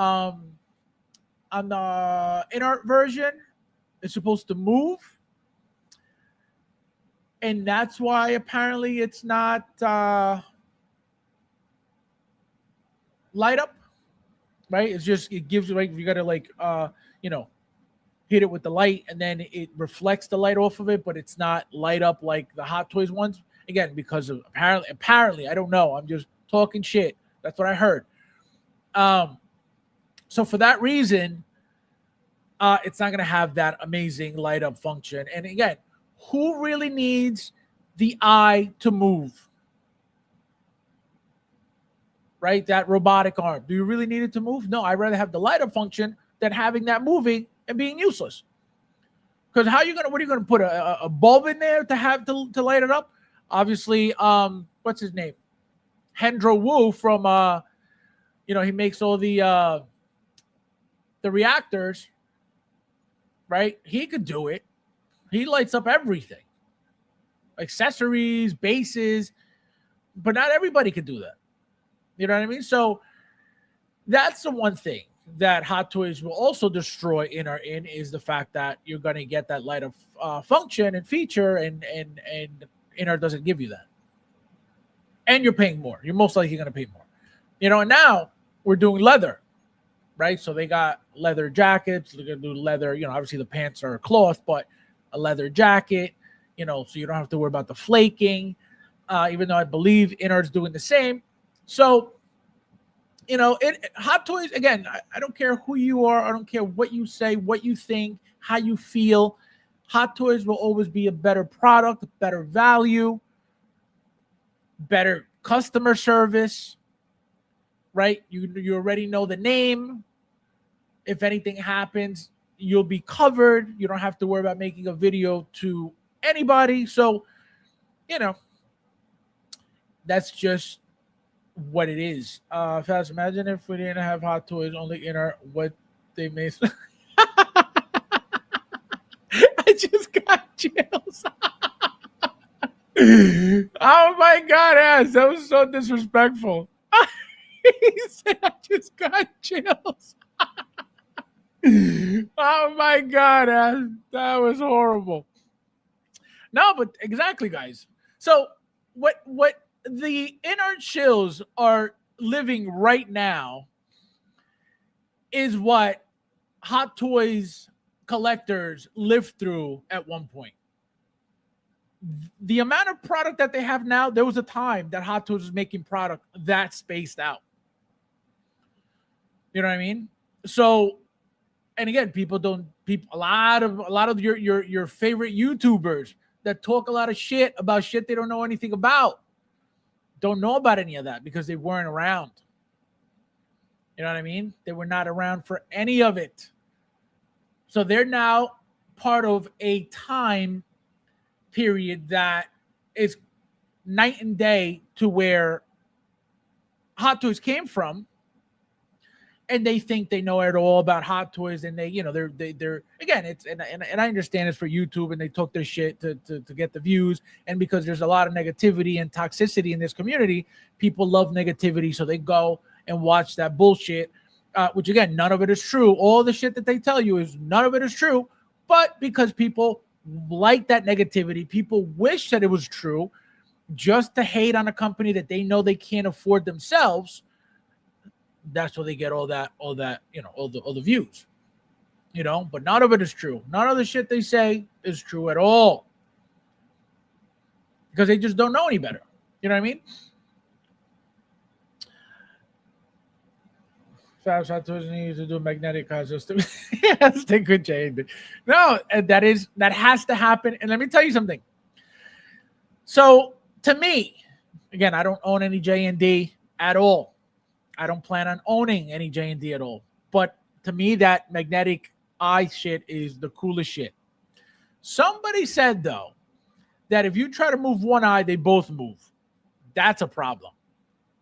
InArt version is supposed to move. And that's why apparently it's not light up, right? It gives you you got to hit it with the light and then it reflects the light off of it, but it's not light up like the Hot Toys ones. Again, because of apparently, I don't know. I'm just talking shit. That's what I heard. So for that reason, it's not going to have that amazing light up function. And again, who really needs the eye to move? Right? That robotic arm. Do you really need it to move? No, I'd rather have the light up function than having that moving and being useless. Because what are you going to put a bulb in there to have to light it up? Obviously, what's his name? Hendro Wu from he makes all the reactors, right? He could do it. He lights up everything. Accessories, bases, but not everybody could do that. You know what I mean? So that's the one thing that Hot Toys will also destroy InArt in is the fact that you're going to get that light up function and feature, and InArt doesn't give you that. And you're paying more. You're most likely going to pay more. And now we're doing leather, right? So they got leather jackets. They're going to do leather. Obviously the pants are cloth, but a leather jacket, so you don't have to worry about the flaking, even though I believe InArt's doing the same. So, Hot Toys, again, I don't care who you are. I don't care what you say, what you think, how you feel. Hot Toys will always be a better product, better value, better customer service, right? You already know the name. If anything happens, you'll be covered. You don't have to worry about making a video to anybody. So, that's just what it is. Fast, imagine if we didn't have Hot Toys, only InArt, what they made. I just got chills. Oh my God, ass. That was so disrespectful. He said, I just got chills. Oh my God, ass. That was horrible. No, but exactly, guys. So what the InArt shills are living right now is what Hot Toys collectors lived through at one point. The amount of product that they have now, there was a time that Hot Toys was making product that spaced out. You know what I mean? So And again, a lot of your favorite YouTubers that talk a lot of shit about shit they don't know anything about. Don't know about any of that because they weren't around. You know what I mean? They were not around for any of it. So they're now part of a time period that is night and day to where Hot Toys came from. And they think they know it all about Hot Toys, and they're again, it's and I understand it's for YouTube, and they talk their shit to get the views, and because there's a lot of negativity and toxicity in this community, people love negativity, so they go and watch that bullshit, which again, none of it is true. All the shit that they tell you is none of it is true, but because people like that negativity, people wish that it was true, just to hate on a company that they know they can't afford themselves. That's where they get all that, all the views, but none of it is true. None of the shit they say is true at all because they just don't know any better. You know what I mean? Fabs Hot Toys need to do magnetic causes. Yes, they could change it. No, that has to happen. And let me tell you something. So to me, again, I don't own any J&D at all. I don't plan on owning any J&D at all. But to me, that magnetic eye shit is the coolest shit. Somebody said, though, that if you try to move one eye, they both move. That's a problem.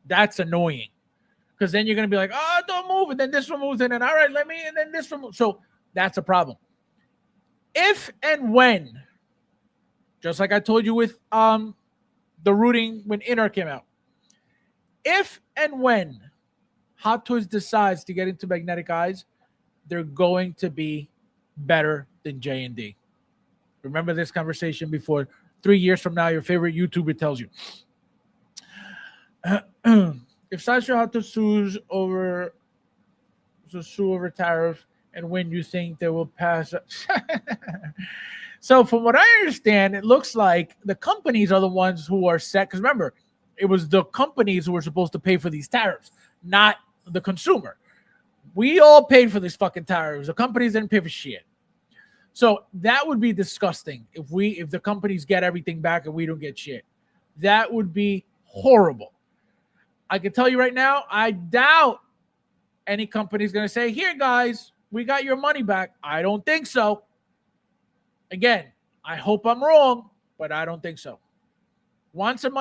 That's annoying. Because then you're going to be like, oh, don't move. And then this one moves. And then, all right, and then this one moves. So that's a problem. If and when, just like I told you with the rooting when InArt came out, if and when Hot Toys decides to get into magnetic eyes, they're going to be better than J&D. Remember this conversation before. 3 years from now, your favorite YouTuber tells you. If Sideshow Hot Toys sue over tariff and when you think they will pass. So from what I understand, it looks like the companies are the ones who are set. Because remember, it was the companies who were supposed to pay for these tariffs, not the consumer. We all paid for these fucking tariffs. The companies didn't pay for shit. So that would be disgusting if the companies get everything back and we don't get shit. That would be horrible. I can tell you right now, I doubt any company is going to say, here, guys, we got your money back. I don't think so. Again, I hope I'm wrong, but I don't think so. Once a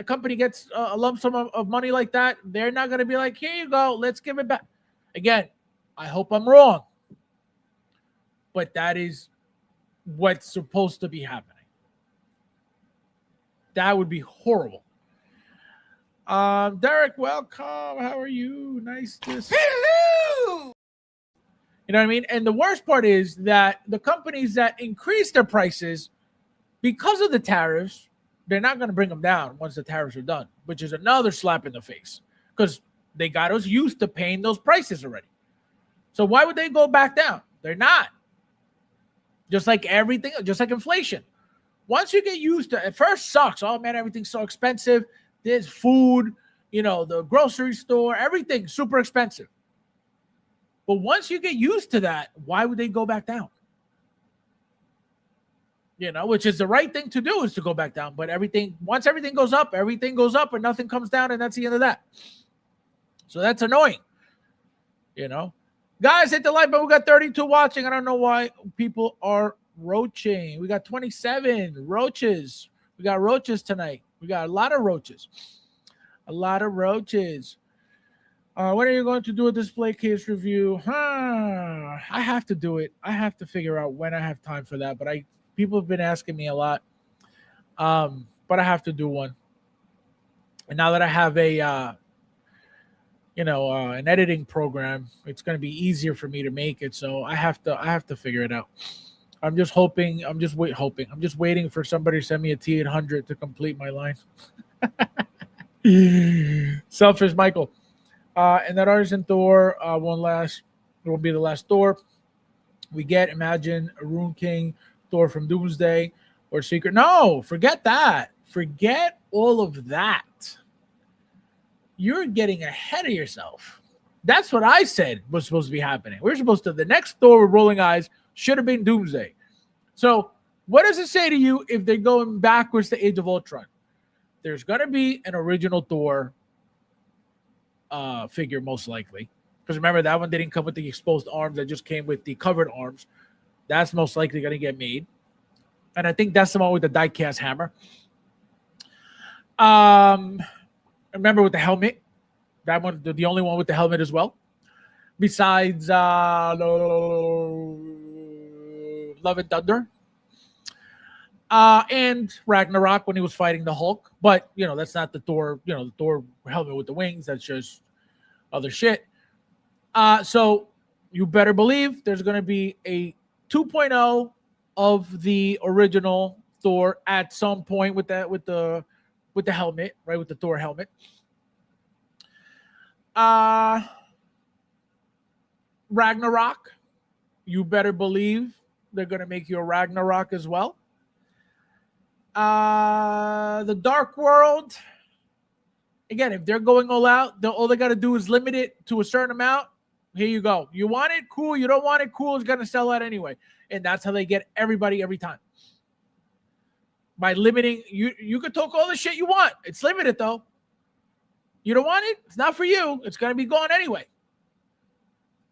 company gets a lump sum of money like that, they're not going to be like, here you go, let's give it back. Again, I hope I'm wrong. But that is what's supposed to be happening. That would be horrible. Derek, welcome. How are you? Nice to see you. You know what I mean? And the worst part is that the companies that increase their prices because of the tariffs, they're not going to bring them down once the tariffs are done, which is another slap in the face because they got us used to paying those prices already. So why would they go back down? They're not. Just like everything, just like inflation. Once you get used to it, at first sucks. Oh man, everything's so expensive. There's food, the grocery store, everything's super expensive. But once you get used to that, why would they go back down? Which is the right thing to do is to go back down. But once everything goes up and nothing comes down, and that's the end of that. So that's annoying. Guys, hit the like button. We got 32 watching. I don't know why people are roaching. We got 27 roaches. We got roaches tonight. We got a lot of roaches. When are you going to do a display case review? I have to do it. I have to figure out when I have time for that. But people have been asking me a lot. But I have to do one. And now that I have an editing program, it's going to be easier for me to make it. So I have to figure it out. I'm just waiting for somebody to send me a T800 to complete my line. Selfish Michael. And that Artisan Thor won't be the last Thor we get. Imagine a Rune King Thor from Doomsday or Secret. No, forget that. Forget all of that. You're getting ahead of yourself. That's what I said was supposed to be happening. We're supposed to, the next Thor with rolling eyes should have been Doomsday. So what does it say to you if they're going backwards to Age of Ultron? There's going to be an original Thor figure, most likely. Because remember, that one didn't come with the exposed arms. That just came with the covered arms. That's most likely going to get made. And I think that's the one with the die-cast hammer. Remember with the helmet. That one, the only one with the helmet as well. Besides Love and Thunder. And Ragnarok when he was fighting the Hulk. But, that's not the Thor, the Thor helmet with the wings. That's just other shit. So you better believe there's going to be a 2.0 of the original Thor at some point with the helmet, right? With the Thor helmet. Ragnarok, you better believe they're going to make you a Ragnarok as well. The Dark World, again, if they're going all out, all they got to do is limit it to a certain amount. Here you go. You want it? Cool. You don't want it? Cool. It's going to sell out anyway. And that's how they get everybody every time. By limiting, you could talk all the shit you want. It's limited, though. You don't want it? It's not for you. It's going to be gone anyway.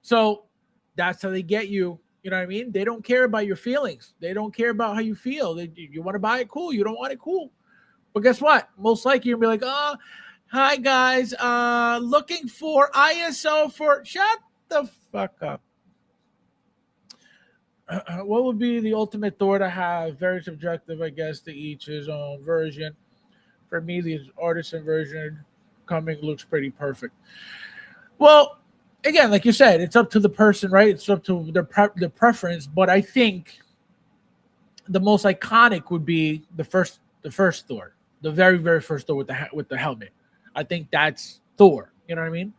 So that's how they get you. You know what I mean? They don't care about your feelings. They don't care about how you feel. You want to buy it? Cool. You don't want it? Cool. But guess what? Most likely you'll be like, oh, hi, guys. Looking for ISO for... Shut the fuck up. What would be the ultimate Thor to have? Very subjective, I guess, to each his own version. For me, the artisan version coming looks pretty perfect. Well, again, like you said, it's up to the person, right? It's up to their preference. But I think the most iconic would be the first Thor, the very, very first Thor with the helmet. I think that's Thor. You know what I mean?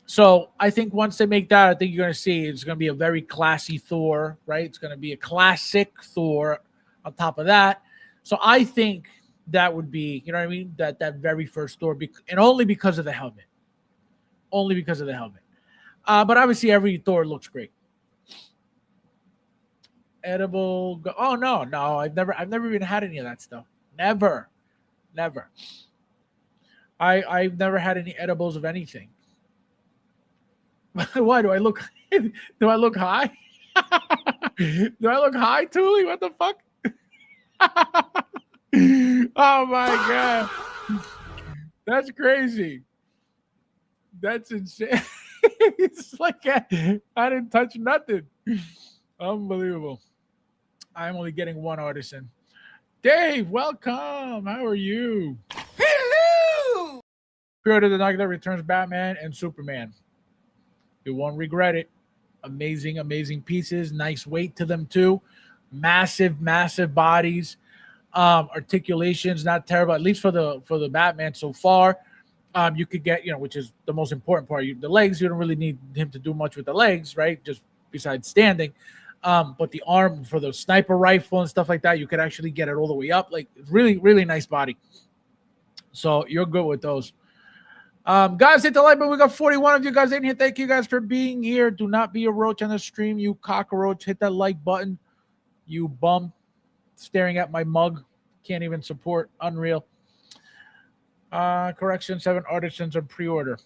So I think once they make that, I think you're going to see it's going to be a very classy Thor, right? It's going to be a classic Thor on top of that. So I think that would be, you know what I mean? That very first Thor, and only because of the helmet. Only because of the helmet. But obviously every Thor looks great. Edible. Oh, no. I've never even had any of that stuff. Never. I've never had any edibles of anything. Why do I look high? Do I look high, Thule? What the fuck? Oh my god. That's crazy. That's insane. It's like I didn't touch nothing. Unbelievable. I'm only getting one artisan. Dave, welcome. How are you? Hello! Pre-order the Dark Knight Returns Batman and Superman. You won't regret it. Amazing pieces. Nice weight to them too. Massive bodies. Articulations not terrible, at least for the Batman so far. You could get, which is the most important part. The legs, you don't really need him to do much with the legs, right? Just besides standing. But the arm for the sniper rifle and stuff like that, you could actually get it all the way up. Like really nice body. So you're good with those. Guys, hit the like button. We got 41 of you guys in here. Thank you guys for being here. Do not be a roach on the stream, you cockroach. Hit that like button, you bum. Staring at my mug. Can't even support. Unreal. Correction, 7 artisans on pre-order.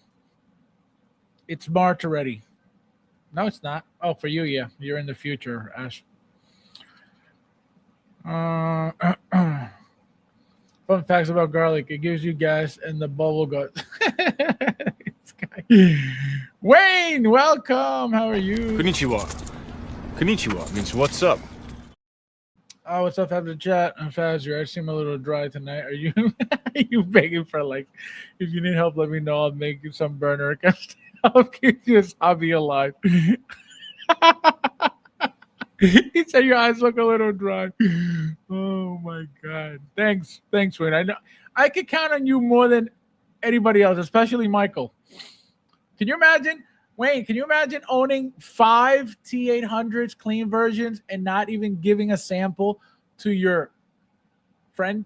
It's March already. No, it's not. Oh, for you, yeah. You're in the future, Ash. Fun facts about garlic. It gives you gas and the bubble gut. Wayne, welcome. How are you? Konnichiwa means what's up. Oh, what's up, Fabs chat? I'm Fabs. I seem a little dry tonight. Are you are you begging for if you need help, let me know. I'll make you some burner. I'll keep this hobby alive. He said your eyes look a little dry. Oh my god. Thanks, Wayne. I know I could count on you more than anybody else, especially Michael. Can you imagine, Wayne? Can you imagine owning 5 T800s clean versions and not even giving a sample to your friend?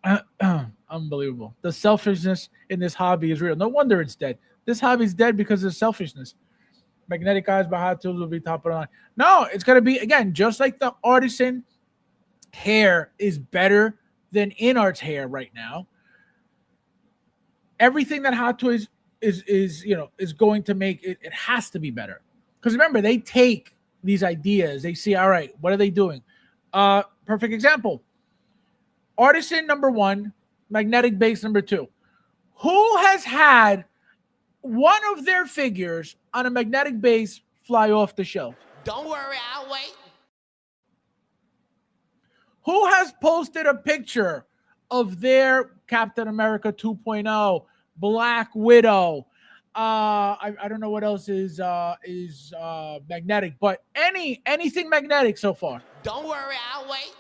Oh Unbelievable. The selfishness in this hobby is real. No wonder it's dead. This hobby is dead because of selfishness. Magnetic eyes by Hot Tools will be top of the line. No, it's going to be, again, just like the artisan hair is better than InArt's hair right now. Everything that Hot Toys is going to make it, it has to be better. Because remember, they take these ideas, they see, all right, what are they doing? Perfect example. Artisan number 1, magnetic base number 2. Who has had one of their figures on a magnetic base fly off the shelf? Don't worry, I'll wait. Who has posted a picture of their Captain America 2.0, Black Widow? I don't know what else is magnetic, but anything magnetic so far. Don't worry, I'll wait.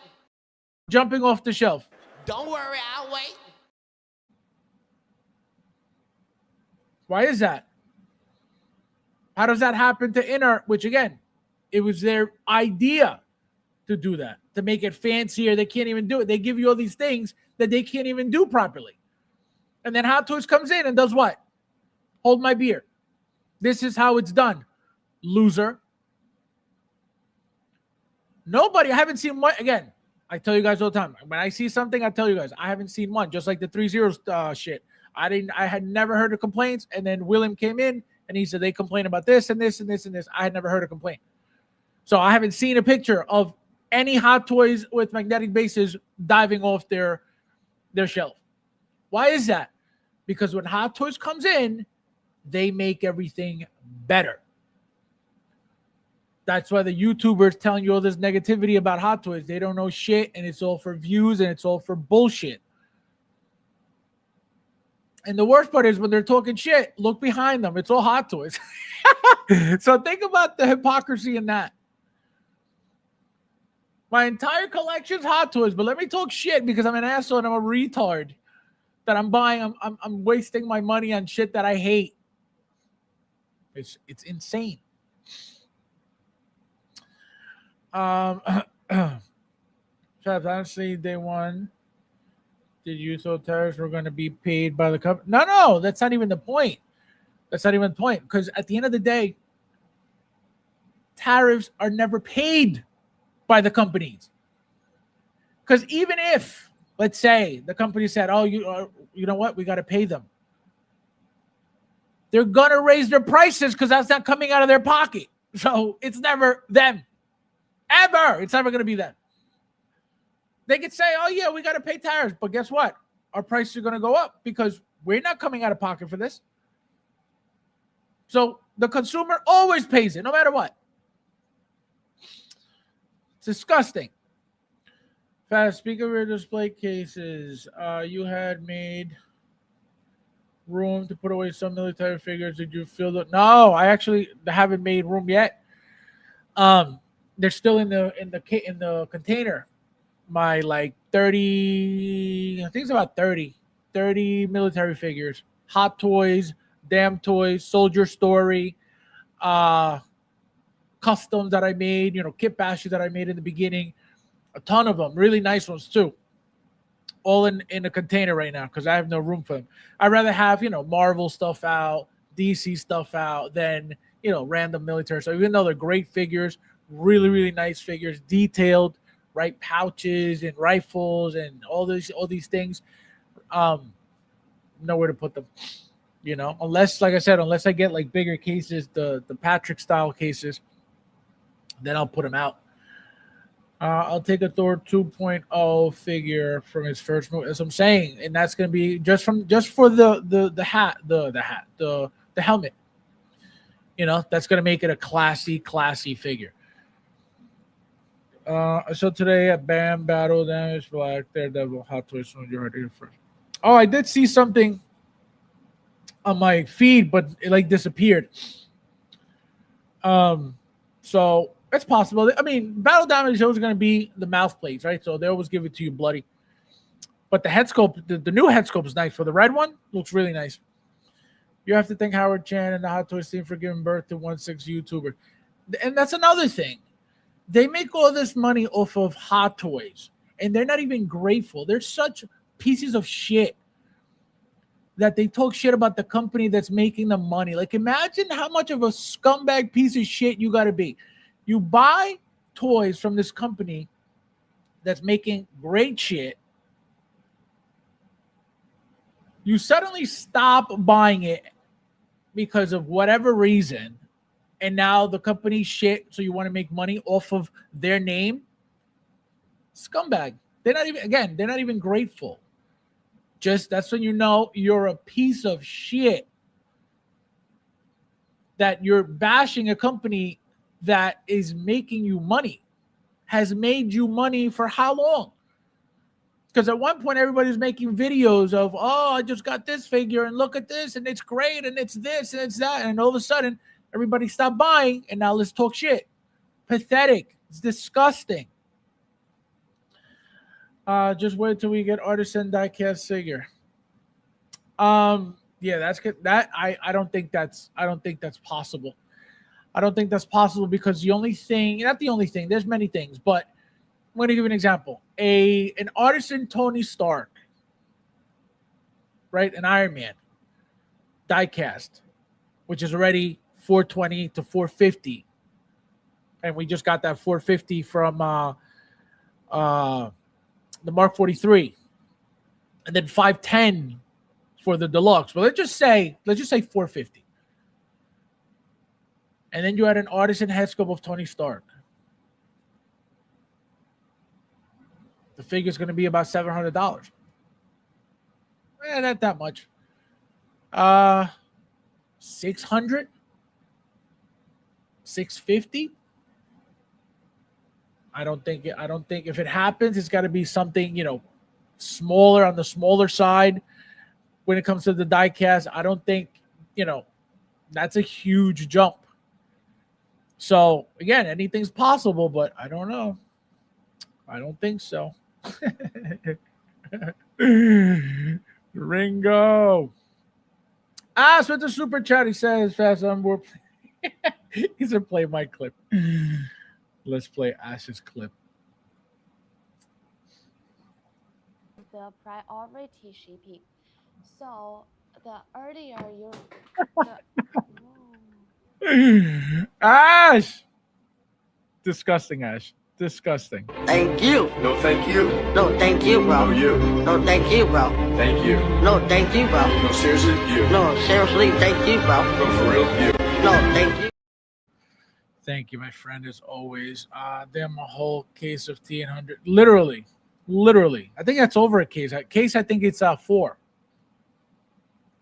Jumping off the shelf. Don't worry, I'll wait. Why is that? How does that happen to InArt? Which again, it was their idea to do that, to make it fancier. They can't even do it. They give you all these things that they can't even do properly. And then Hot Toys comes in and does what? Hold my beer. This is how it's done. Loser. Nobody, I haven't seen one. Again, I tell you guys all the time. When I see something, I tell you guys, I haven't seen one. Just like the 3-0 shit. I had never heard of complaints. And then William came in and he said they complain about this and this and this and this. I had never heard a complaint. So I haven't seen a picture of any Hot Toys with magnetic bases diving off their shelf. Why is that? Because when Hot Toys comes in, they make everything better. That's why the YouTubers telling you all this negativity about Hot Toys. They don't know shit, and it's all for views, and it's all for bullshit. And the worst part is when they're talking shit, look behind them. It's all Hot Toys. So think about the hypocrisy in that. My entire collection's Hot Toys, but let me talk shit because I'm an asshole and I'm a retard that I'm buying. I'm wasting my money on shit that I hate. It's insane. Fabs, honestly, day one, did you thought tariffs were going to be paid by the company? No, that's not even the point. That's not even the point. Because at the end of the day, tariffs are never paid by the companies. Because even if, let's say, the company said, oh, you know what? We got to pay them. They're going to raise their prices because that's not coming out of their pocket. So it's never them. Ever. It's never going to be them. They could say, oh, yeah, we got to pay tariffs. But guess what? Our prices are going to go up because we're not coming out of pocket for this. So the consumer always pays it, no matter what. It's disgusting. Fast, speaking of your display cases, you had made room to put away some military figures. Did you feel that? No, I actually haven't made room yet. They're still in the container. My like 30, I think it's about 30 military figures, Hot Toys, Damn Toys, Soldier Story, customs that I made, kit bashes that I made in the beginning, a ton of them, really nice ones too, all in a container right now because I have no room for them. I'd rather have, Marvel stuff out, DC stuff out than, random military. So even though they're great figures, really, really nice figures, detailed, right, pouches and rifles and all these things, nowhere to put them, unless, like I said, unless I get like bigger cases, the Patrick style cases, then I'll put them out. I'll take a Thor 2.0 figure from his first movie, as I'm saying, and that's going to be just for the hat, the helmet. That's going to make it a classy figure. So today at BAM Battle Damage Black Daredevil Hot Toys. You heard it here first. Oh, I did see something on my feed, but it like disappeared. So it's possible. I mean, Battle Damage is always going to be the mouth plates, right? So they always give it to you bloody. But the head sculpt, the new head sculpt is nice. For the red one, looks really nice. You have to thank Howard Chan and the Hot Toys team for giving birth to 1/6 YouTuber. And that's another thing. They make all this money off of Hot Toys, and they're not even grateful. They're such pieces of shit that they talk shit about the company that's making the money. Like, imagine how much of a scumbag piece of shit you got to be. You buy toys from this company that's making great shit. You suddenly stop buying it because of whatever reason, and now the company's shit, so you want to make money off of their name. Scumbag. They're not even grateful. Just that's when you know you're a piece of shit. That you're bashing a company that is making you money, has made you money for how long? Because at one point everybody's making videos of, oh, I just got this figure and look at this and it's great and it's this and it's that, and all of a sudden everybody stopped buying and now let's talk shit. Pathetic. It's disgusting. Just wait till we get artisan diecast figure. Yeah, that's good. That I don't think that's possible. I don't think that's possible because the only thing, not the only thing, there's many things, but I'm going to give you an example. An artisan Tony Stark, right? An Iron Man diecast, which is already $420 to $450, and we just got that $450 from the Mark 43, and then $510 for the deluxe. But let's just say $450, and then you had an artisan head sculpt of Tony Stark. The figure is going to be about $700. Not that much. 600, 650. I don't think if it happens, it's got to be something, smaller, on the smaller side when it comes to the diecast. I don't think, that's a huge jump. So again, anything's possible, but I don't know. I don't think so. Ringo. So it's a super chat. He says, fast on board. He said, play my clip. Let's play Ash's clip. The priority shipping. So the earlier you Ash! Disgusting, Ash. Disgusting. Thank you. No, thank you. No, thank you, bro. No, you. No, thank you, bro. Thank you. No, thank you, bro. No, seriously, you. No, seriously, thank you, bro. No, for real, you. No, thank you. Thank you, my friend, as always. Damn, a whole case of T100. Literally. I think that's over a case. I think it's 4.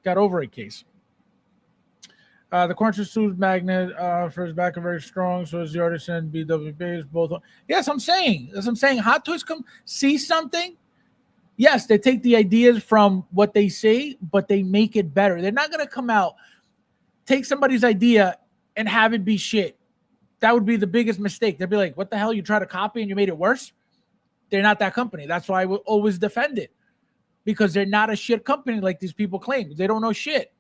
Got over a case. The Cornish Suit magnet for his back are very strong. So is the artisan BW base. Both. Yes, I'm saying. Hot Toys come see something. Yes, they take the ideas from what they say, but they make it better. They're not gonna come out, take somebody's idea and have it be shit. That would be the biggest mistake. They'd be like, "What the hell? You try to copy and you made it worse." They're not that company. That's why I will always defend it, because they're not a shit company like these people claim. They don't know shit.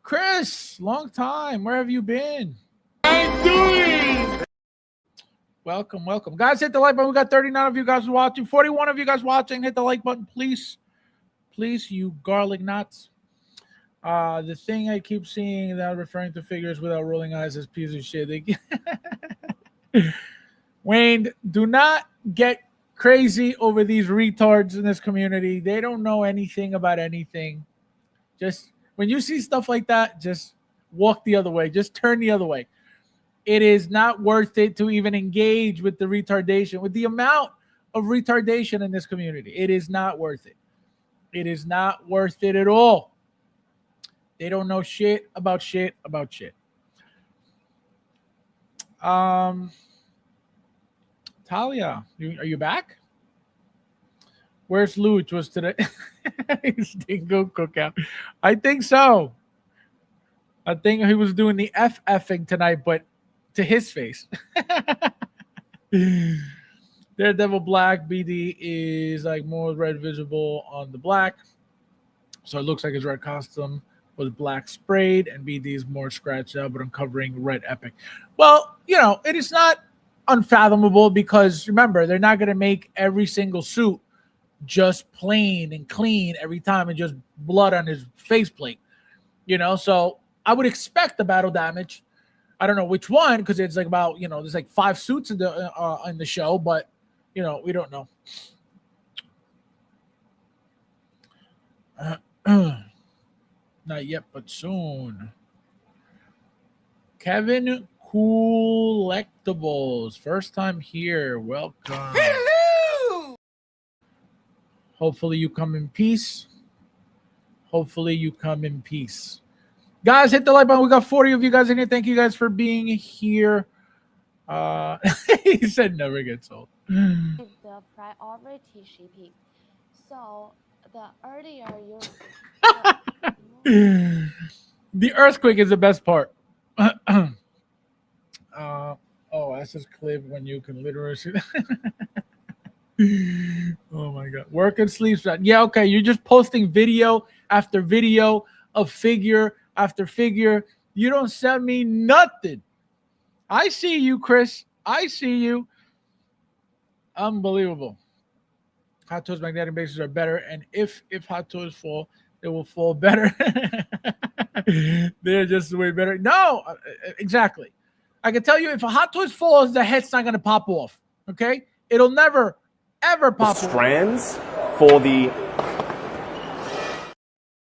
Chris, long time. Where have you been? I'm doing. Welcome. Guys, hit the like button. We got 39 of you guys watching. 41 of you guys watching. Hit the like button, please. Please, you garlic nuts. The thing I keep seeing that referring to figures without rolling eyes is piece of shit. Wayne, do not get crazy over these retards in this community. They don't know anything about anything. Just when you see stuff like that, just walk the other way. Just turn the other way. It is not worth it to even engage with the retardation, with the amount of retardation in this community. It is not worth it. It is not worth it at all. They don't know shit about shit about shit. Talia, are you back? Where's Luch? Was today his dingo cookout? I think so. I think he was doing the effing tonight, but to his face. Daredevil Black BD is like more red visible on the black, so it looks like his red costume was black sprayed, and BD is more scratched out, but uncovering red epic. Well, it is not unfathomable, because remember, they're not going to make every single suit just plain and clean every time and just blood on his faceplate. You know, so I would expect the battle damage. I don't know which one because it's like about, you know, there's like 5 suits in the show, but you know, we don't know. Not yet, but soon. Kevin Collectibles, first time here. Welcome. Hello! Hopefully you come in peace. Hopefully you come in peace. Guys, hit the like button. We got 40 of you guys in here. Thank you guys for being here. He said never gets old. The priority shipping. So the earlier you The earthquake is the best part. Oh, that's just clip when you can literally see that. Oh my god. Work and sleep. Yeah, okay. You're just posting video after video of figure after figure. You don't send me nothing. I see you, Chris. I see you. Unbelievable. Hot Toys magnetic bases are better, and if Hot Toys fall, they will fall better. They're just way better. No, exactly. I can tell you, if a Hot Toys falls, the head's not going to pop off. Okay, it'll never, ever pop off. Strands for the.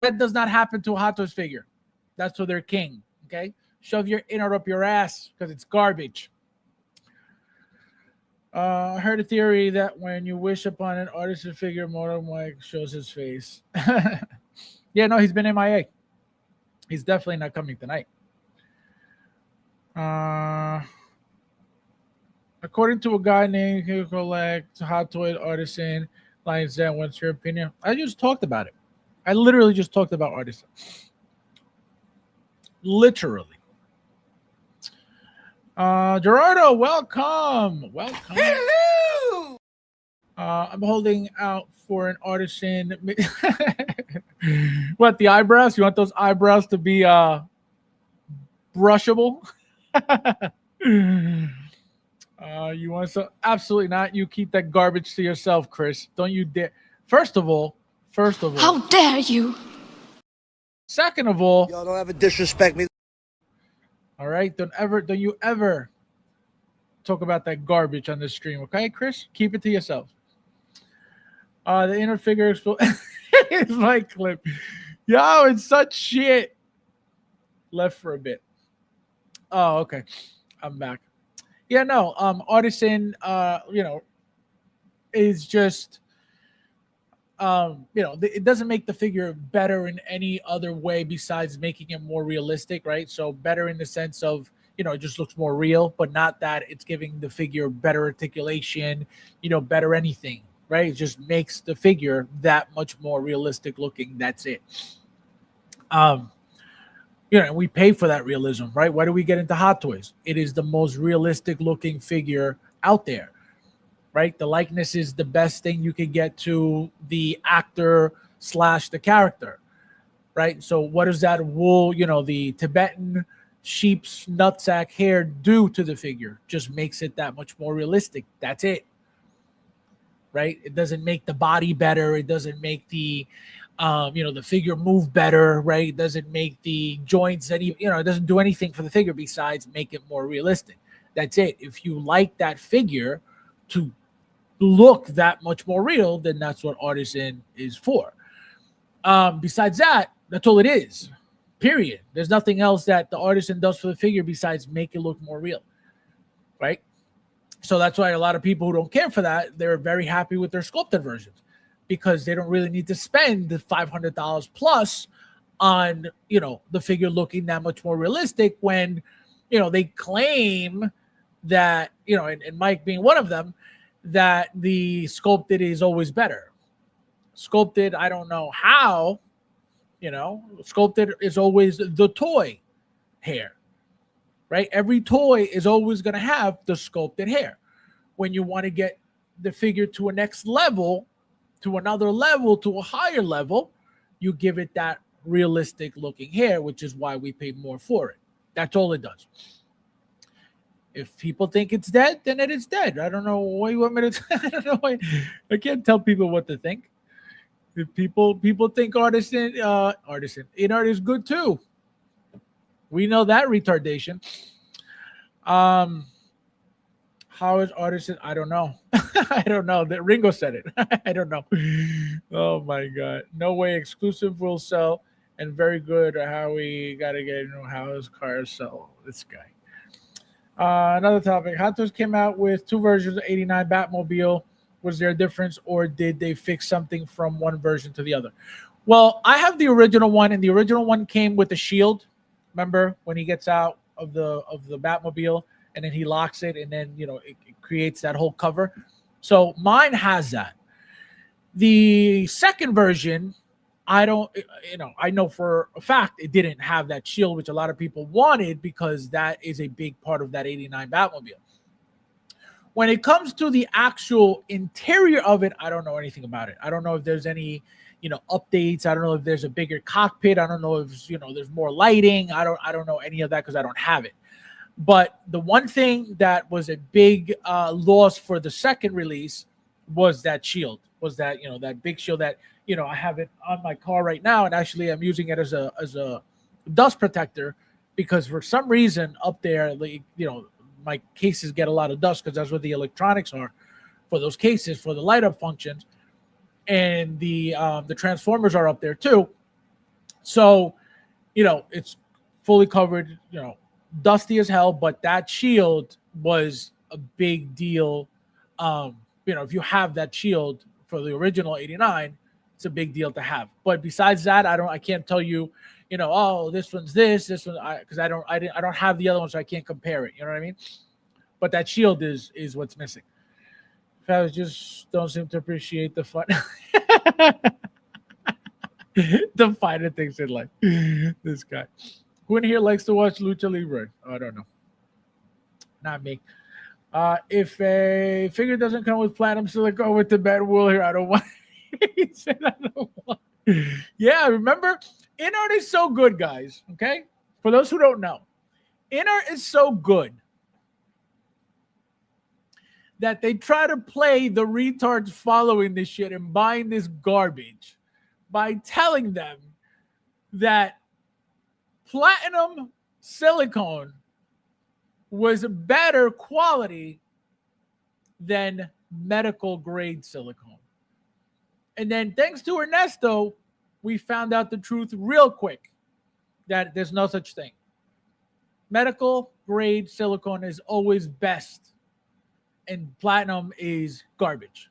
That does not happen to a Hot Toys figure. That's for their king. Okay, shove your InArt up your ass because it's garbage. I heard a theory that when you wish upon an artist's figure, Mortal Mike shows his face. Yeah, no, he's been MIA. He's definitely not coming tonight. According to a guy named who collects Hot Toy Artisan, Lions Den, what's your opinion? I just talked about it. I literally just talked about Artisan. Literally. Gerardo, welcome. Welcome. Hello! I'm holding out for an artisan. What, the eyebrows? You want those eyebrows to be brushable? You want some? Absolutely not. You keep that garbage to yourself, Chris. Don't you dare. First of all. How dare you? Second of all. Y'all don't ever disrespect me. All right. Don't you ever talk about that garbage on the stream, okay, Chris? Keep it to yourself. The inner figure is my clip. Yo, it's such shit. Left for a bit. Oh, okay. I'm back. Yeah, no. Artisan, is just, it doesn't make the figure better in any other way besides making it more realistic, right? So better in the sense of, it just looks more real, but not that it's giving the figure better articulation, better anything, right? It just makes the figure that much more realistic looking. That's it. We pay for that realism, right? Why do we get into Hot Toys? It is the most realistic looking figure out there, right? The likeness is the best thing you can get to the actor / the character, right? So what does that wool, the Tibetan sheep's nutsack hair do to the figure? Just makes it that much more realistic. That's it, right? It doesn't make the body better. It doesn't make the the figure move better, right? It doesn't make the joints it doesn't do anything for the figure besides make it more realistic. That's it. If you like that figure to look that much more real, then that's what Artisan is for. Besides that, that's all it is. Period. There's nothing else that the Artisan does for the figure besides make it look more real, right? So that's why a lot of people who don't care for that, they're very happy with their sculpted versions because they don't really need to spend the $500 plus on, the figure looking that much more realistic when, they claim that, and Mike being one of them, that the sculpted is always better. Sculpted, I don't know how, sculpted is always the toy hair, right? Every toy is always going to have the sculpted hair. When you want to get the figure to a next level, to another level, to a higher level, you give it that realistic looking hair, which is why we pay more for it. That's all it does. If people think it's dead, then it is dead. I don't know why you want me to. I don't know why. I can't tell people what to think. If people think InArt is good too. We know that retardation. How is Artisan? I don't know. I don't know. That Ringo said it. I don't know. Oh my god. No way exclusive will sell and very good. How we gotta get how his cars sell. This guy. Another topic. Hot Toys came out with two versions of 89 Batmobile. Was there a difference or did they fix something from one version to the other? Well, I have the original one, and the original one came with a shield. Remember when he gets out of the Batmobile and then he locks it, and then it creates that whole cover. So mine has that. The second version, I don't, I know for a fact it didn't have that shield, which a lot of people wanted because that is a big part of that 89 Batmobile. When it comes to the actual interior of it, I don't know anything about it. I don't know if there's any, updates. I don't know if there's a bigger cockpit. I don't know if, there's more lighting. I don't know any of that because I don't have it. But the one thing that was a big loss for the second release was that shield, that big shield that, I have it on my car right now. And actually I'm using it as a dust protector because for some reason up there, my cases get a lot of dust because that's what the electronics are for those cases for the light up functions. And the transformers are up there too. So, it's fully covered, dusty as hell, but that shield was a big deal. If you have that shield for the original 89, it's a big deal to have. But besides that, I can't tell you, this one's this one, because I don't have the other one, so I can't compare it. You know what I mean? But that shield is what's missing. I just don't seem to appreciate the fun. The finer things in life. This guy. Who in here likes to watch Lucha Libre? Oh, I don't know. Not me. If a figure doesn't come with platinum silicone with the bad wool here, I don't want. He said I don't want. Yeah, remember, InArt is so good, guys. Okay, for those who don't know, InArt is so good that they try to play the retards following this shit and buying this garbage by telling them that platinum silicone was better quality than medical grade silicone. And then thanks to Ernesto, we found out the truth real quick that there's no such thing. Medical grade silicone is always best and platinum is garbage.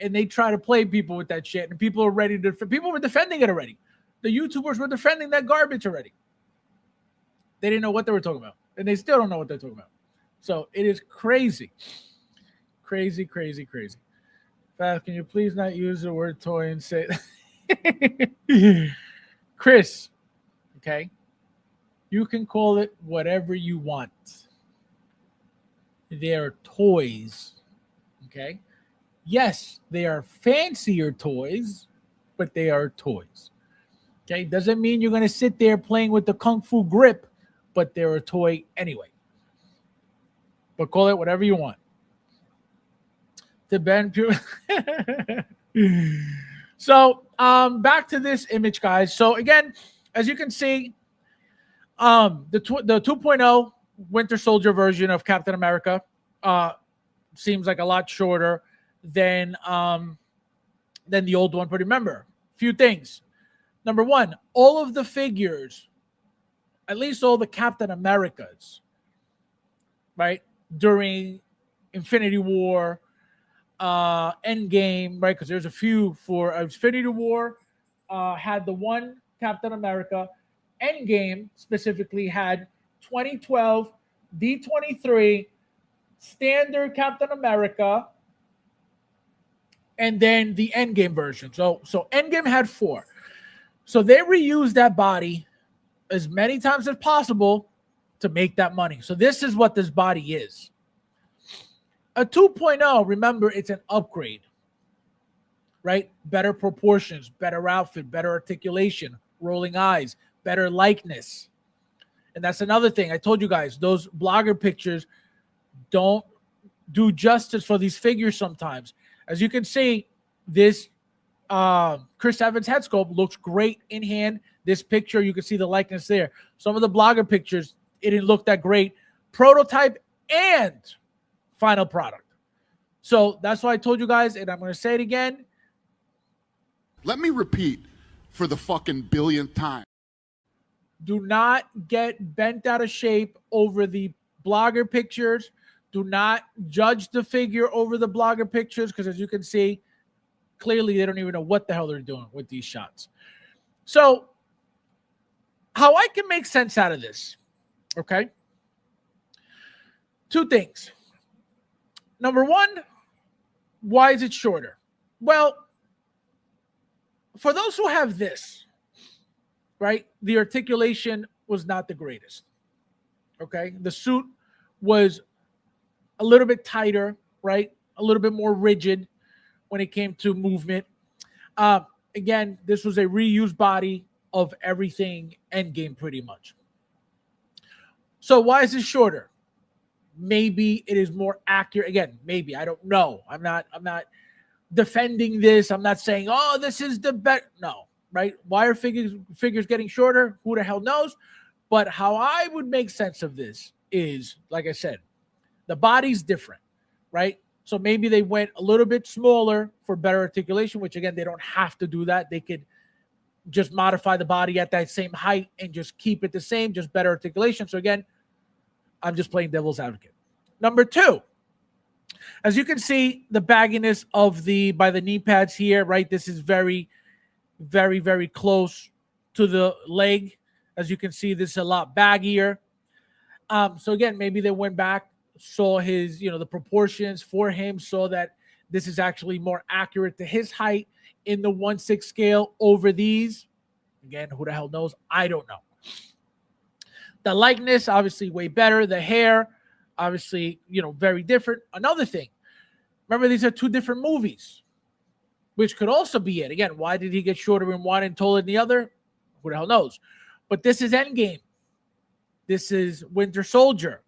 And they try to play people with that shit, and people are ready to. People were defending it already. The YouTubers were defending that garbage already. They didn't know what they were talking about, and they still don't know what they're talking about. So it is crazy, crazy, crazy, crazy. Fab, can you please not use the word toy and say, Chris? Okay, you can call it whatever you want. They are toys, okay? Yes, they are fancier toys, but they are toys, okay? Doesn't mean you're going to sit there playing with the Kung Fu grip, but they're a toy anyway. But call it whatever you want. To Ben Pure. So, back to this image, guys. So, again, as you can see, the 2.0 Winter Soldier version of Captain America seems like a lot shorter than the old one. But remember, a few things. Number one, all of the figures, at least all the Captain Americas, right, during Infinity War, Endgame, right, because there's a few for Infinity War, had the one Captain America. Endgame specifically had 2012 D23 standard Captain America, and then the Endgame version. So Endgame had 4. So they reused that body as many times as possible to make that money. So this is what this body is. A 2.0, remember, it's an upgrade, right? Better proportions, better outfit, better articulation, rolling eyes, better likeness. And that's another thing. I told you guys, those blogger pictures don't do justice for these figures sometimes. As you can see, this Chris Evans head sculpt looks great in hand. This picture, you can see the likeness there. Some of the blogger pictures, it didn't look that great. Prototype and final product. So that's why I told you guys, and I'm going to say it again. Let me repeat for the fucking billionth time. Do not get bent out of shape over the blogger pictures. Do not judge the figure over the blogger pictures, because as you can see, clearly they don't even know what the hell they're doing with these shots. So how I can make sense out of this, okay? Two things. Number one, why is it shorter? Well, for those who have this, right, the articulation was not the greatest, okay? The suit was a little bit tighter, right? A little bit more rigid when it came to movement. Again, this was a reused body of everything Endgame pretty much. So why is this shorter? Maybe it is more accurate. Again, maybe. I don't know. I'm not defending this. I'm not saying, oh, this is the best. No, right? Why are figures getting shorter? Who the hell knows? But how I would make sense of this is, like I said, the body's different, right? So maybe they went a little bit smaller for better articulation, which again, they don't have to do that. They could just modify the body at that same height and just keep it the same, just better articulation. So again, I'm just playing devil's advocate. Number two, as you can see, the bagginess of by the knee pads here, right? This is very, very, very close to the leg. As you can see, this is a lot baggier. So again, maybe they went back, saw his, the proportions for him, saw that this is actually more accurate to his height in the 1/6 scale over these. Again, who the hell knows? I don't know. The likeness, obviously, way better. The hair, obviously, very different. Another thing, remember, these are two different movies, which could also be it. Again, why did he get shorter in one and taller in the other? Who the hell knows? But this is Endgame. This is Winter Soldier.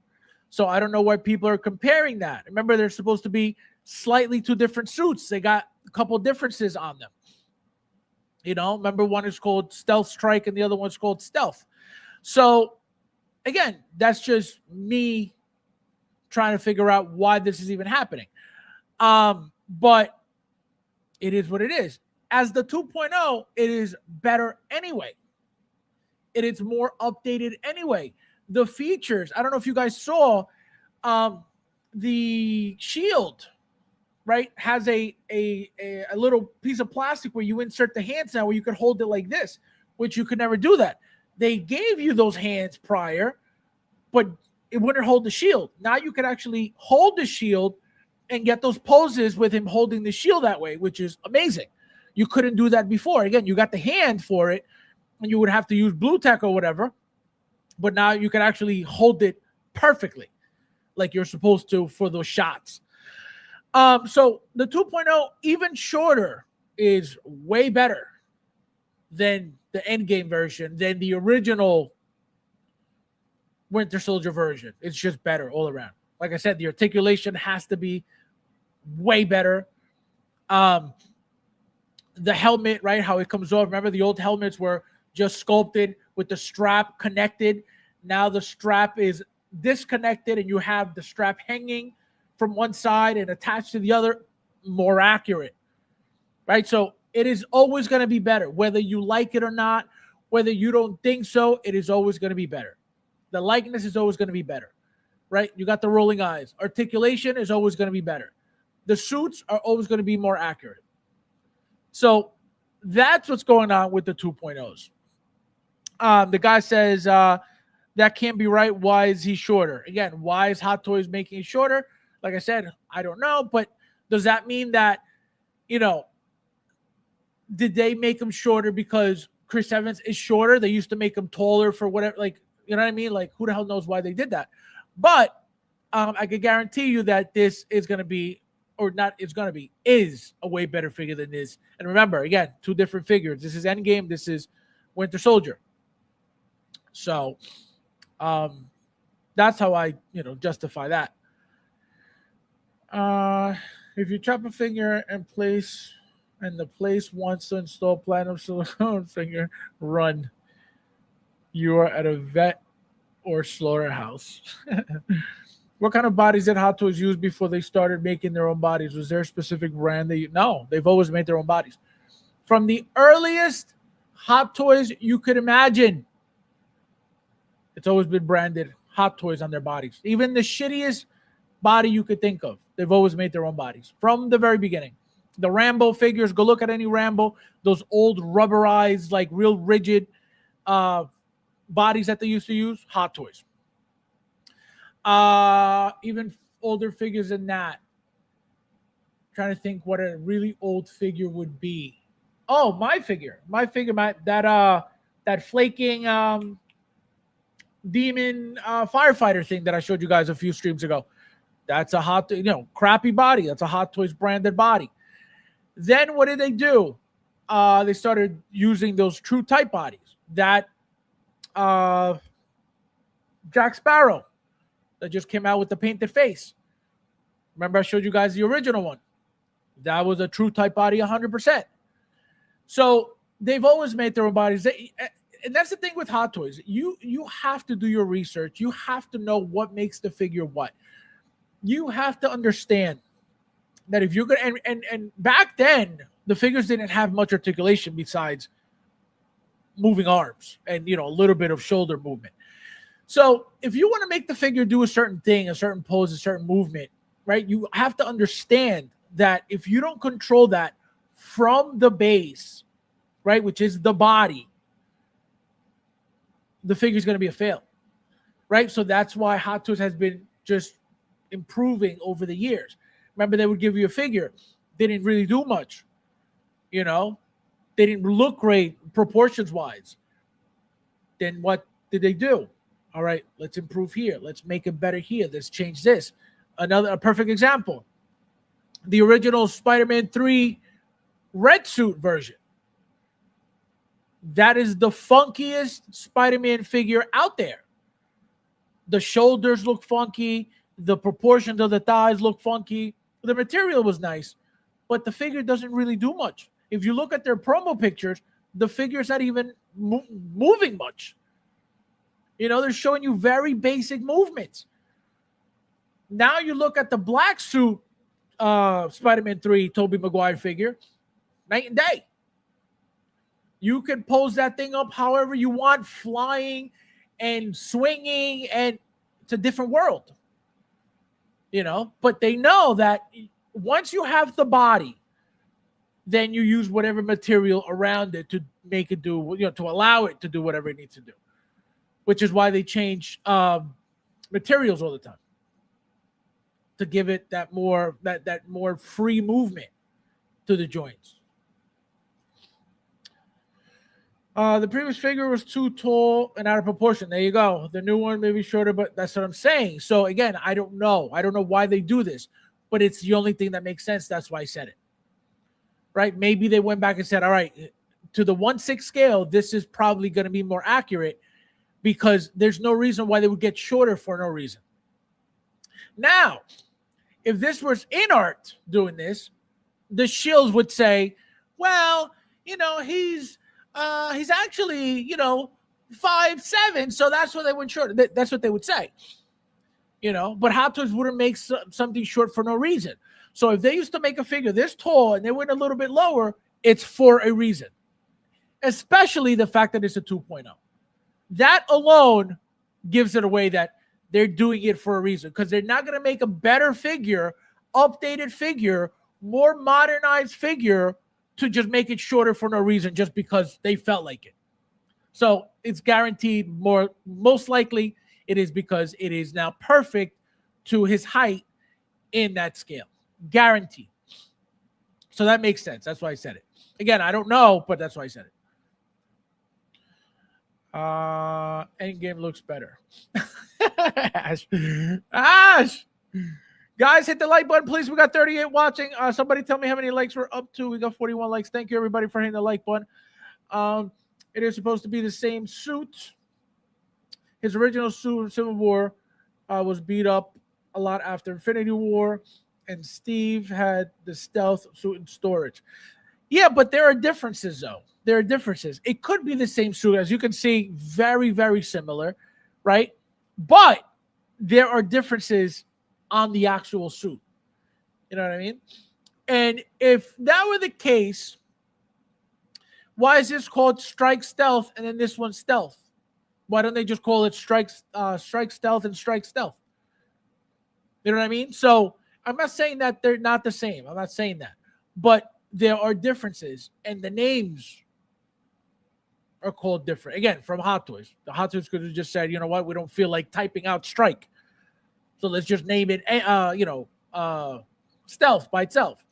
So I don't know why people are comparing that. Remember, they're supposed to be slightly two different suits. They got a couple differences on them. Remember, one is called Stealth Strike and the other one's called Stealth. So again, that's just me trying to figure out why this is even happening. But it is what it is. As the 2.0, it is better anyway. It is more updated anyway. The features, I don't know if you guys saw, the shield, right, has a little piece of plastic where you insert the hands now, where you could hold it like this, which you could never do that. They gave you those hands prior, but it wouldn't hold the shield. Now you could actually hold the shield and get those poses with him holding the shield that way, which is amazing. You couldn't do that before. Again, you got the hand for it, and you would have to use blue tack or whatever. But now you can actually hold it perfectly like you're supposed to for those shots. So the 2.0, even shorter, is way better than the Endgame version, than the original Winter Soldier version. It's just better all around. Like I said, the articulation has to be way better. The helmet, right, how it comes off. Remember, the old helmets were just sculpted with the strap connected. Now the strap is disconnected and you have the strap hanging from one side and attached to the other. More accurate, right? So it is always going to be better, whether you like it or not, whether you don't think so. It is always going to be better. The likeness is always going to be better, right? You got the rolling eyes. Articulation is always going to be better. The suits are always going to be more accurate. So that's what's going on with the 2.0s. The guy says that can't be right. Why is he shorter? Again, why is Hot Toys making it shorter? Like I said, I don't know. But does that mean that, did they make him shorter because Chris Evans is shorter? They used to make him taller for whatever, you know what I mean? Like, who the hell knows why they did that? But I can guarantee you that this is going to be, or not, it's going to be, is a way better figure than this. And remember, again, two different figures. This is Endgame. This is Winter Soldier. So that's how I, justify that. If you chop a figure and place and the place wants to install platinum silicone finger, run. You are at a vet or slaughterhouse. What kind of bodies did Hot Toys use before they started making their own bodies? Was there a specific brand No, they've always made their own bodies. From the earliest Hot Toys you could imagine, it's always been branded Hot Toys on their bodies. Even the shittiest body you could think of, they've always made their own bodies from the very beginning. The Rambo figures, go look at any Rambo, those old rubberized, like real rigid bodies that they used to use, Hot Toys. Even older figures than that. Trying to think what a really old figure would be. Oh, my figure, that flaking demon firefighter thing that I showed you guys a few streams ago. That's a crappy body. That's a Hot Toys branded body. Then what did they do? They started using those true type bodies. That Jack Sparrow that just came out with the painted face. Remember I showed you guys the original one. That was a true type body 100%. So they've always made their own bodies. And that's the thing with Hot Toys. You have to do your research. You have to know what makes the figure what. You have to understand that if you're going to, and back then, the figures didn't have much articulation besides moving arms and, a little bit of shoulder movement. So if you want to make the figure do a certain thing, a certain pose, a certain movement, right, you have to understand that if you don't control that from the base, right, which is the body, the figure is going to be a fail, right? So that's why Hot Toys has been just improving over the years. Remember, they would give you a figure. They didn't really do much, They didn't look great proportions-wise. Then what did they do? All right, let's improve here. Let's make it better here. Let's change this. A perfect example. The original Spider-Man 3 red suit version. That is the funkiest Spider-Man figure out there. The shoulders look funky. The proportions of the thighs look funky. The material was nice, but the figure doesn't really do much. If you look at their promo pictures, the figure's not even moving much. They're showing you very basic movements. Now you look at the black suit Spider-Man 3 Tobey Maguire figure, night and day. You can pose that thing up however you want, flying and swinging, and it's a different world. But they know that once you have the body, then you use whatever material around it to make it do, to allow it to do whatever it needs to do, which is why they change materials all the time to give it that more free movement to the joints. The previous figure was too tall and out of proportion. There you go. The new one may be shorter, but that's what I'm saying. So again, I don't know. I don't know why they do this, but it's the only thing that makes sense. That's why I said it. Right? Maybe they went back and said, all right, to the 1/6 scale, this is probably going to be more accurate because there's no reason why they would get shorter for no reason. Now, if this was InArt doing this, the shills would say, well, he's actually, 5'7", so that's why they went short. That's what they would say, But Hot Toys wouldn't make something short for no reason. So if they used to make a figure this tall and they went a little bit lower, it's for a reason. Especially the fact that it's a 2.0. That alone gives it away that they're doing it for a reason, because they're not going to make a better figure, updated figure, more modernized figure to just make it shorter for no reason, just because they felt like it. So it's guaranteed most likely it is because it is now perfect to his height in that scale. Guaranteed. So that makes sense. That's why I said it. Again, I don't know, but that's why I said it. Endgame looks better. Ash! Guys, hit the like button, please. We got 38 watching. Somebody tell me how many likes we're up to. We got 41 likes. Thank you, everybody, for hitting the like button. It is supposed to be the same suit. His original suit in Civil War was beat up a lot after Infinity War, and Steve had the stealth suit in storage. Yeah, but there are differences, though. There are differences. It could be the same suit. As you can see, very, very similar, right? But there are differences on the actual suit. You know what I mean? And if that were the case, why is this called Strike Stealth and then this one's Stealth? Why don't they just call it Strike Stealth and Strike Stealth? You know what I mean? So I'm not saying that they're not the same. I'm not saying that. But there are differences, and the names are called different. Again, from Hot Toys. The Hot Toys could have just said, you know what, we don't feel like typing out Strike. So let's just name it, Stealth by itself.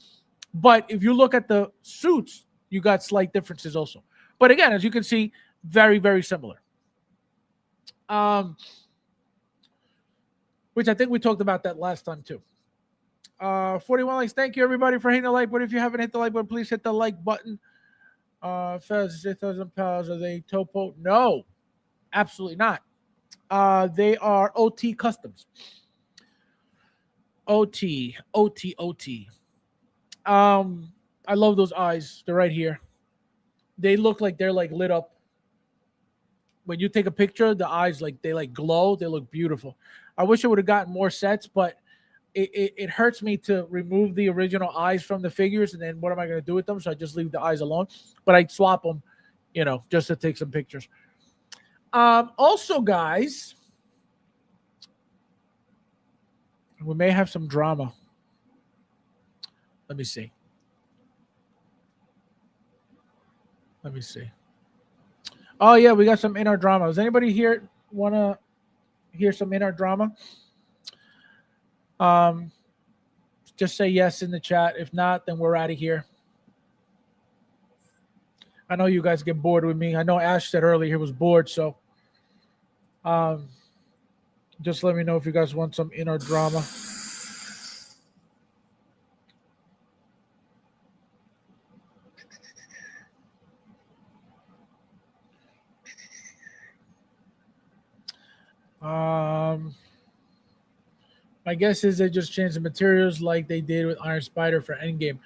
But if you look at the suits, you got slight differences also. But again, as you can see, very, very similar. Which I think we talked about that last time too. 41 likes. Thank you, everybody, for hitting the like button. If you haven't hit the like button, please hit the like button. Fez, 6,000 pounds. Are they Topo? No, absolutely not. They are OT Customs. OT. I love those eyes. They're right here. They look like they're like lit up. When you take a picture, the eyes they glow. They look beautiful. I wish I would have gotten more sets, but it hurts me to remove the original eyes from the figures, and then what am I going to do with them? So I just leave the eyes alone. But I'd swap them, just to take some pictures. Also, guys, we may have some drama. Let me see. Oh, yeah, we got some InArt drama. Does anybody here want to hear some InArt drama? Just say yes in the chat. If not, then we're out of here. I know you guys get bored with me. I know Ash said earlier he was bored, so just let me know if you guys want some InArt drama. My guess is they just changed the materials like they did with Iron Spider for Endgame.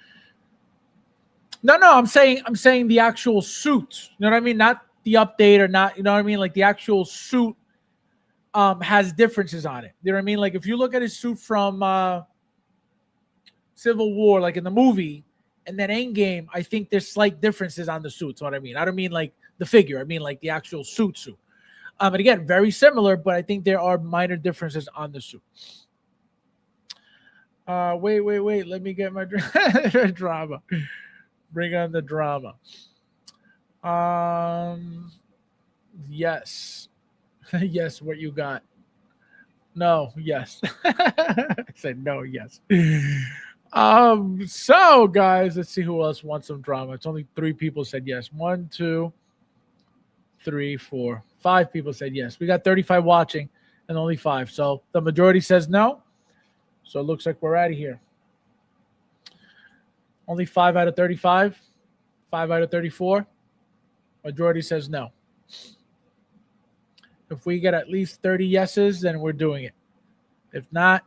No, I'm saying the actual suit. You know what I mean? Not the update or not. You know what I mean? Like the actual suit has differences on it. You know what I mean? Like if you look at his suit from Civil War, like in the movie, and then Endgame, I think there's slight differences on the suits. What I mean? I don't mean like the figure. I mean like the actual suit. And again, very similar, but I think there are minor differences on the suit. Wait. Let me get my drama. Bring on the drama. Yes. Yes, what you got? No, yes. I said no, yes. So, guys, let's see who else wants some drama. It's only 3 people said yes. 1, 2, 3, 4, 5 people said yes. We got 35 watching and only 5. So the majority says no. So it looks like we're out of here. Only 5 out of 35. 5 out of 34. Majority says no. If we get at least 30 yeses, then we're doing it. If not,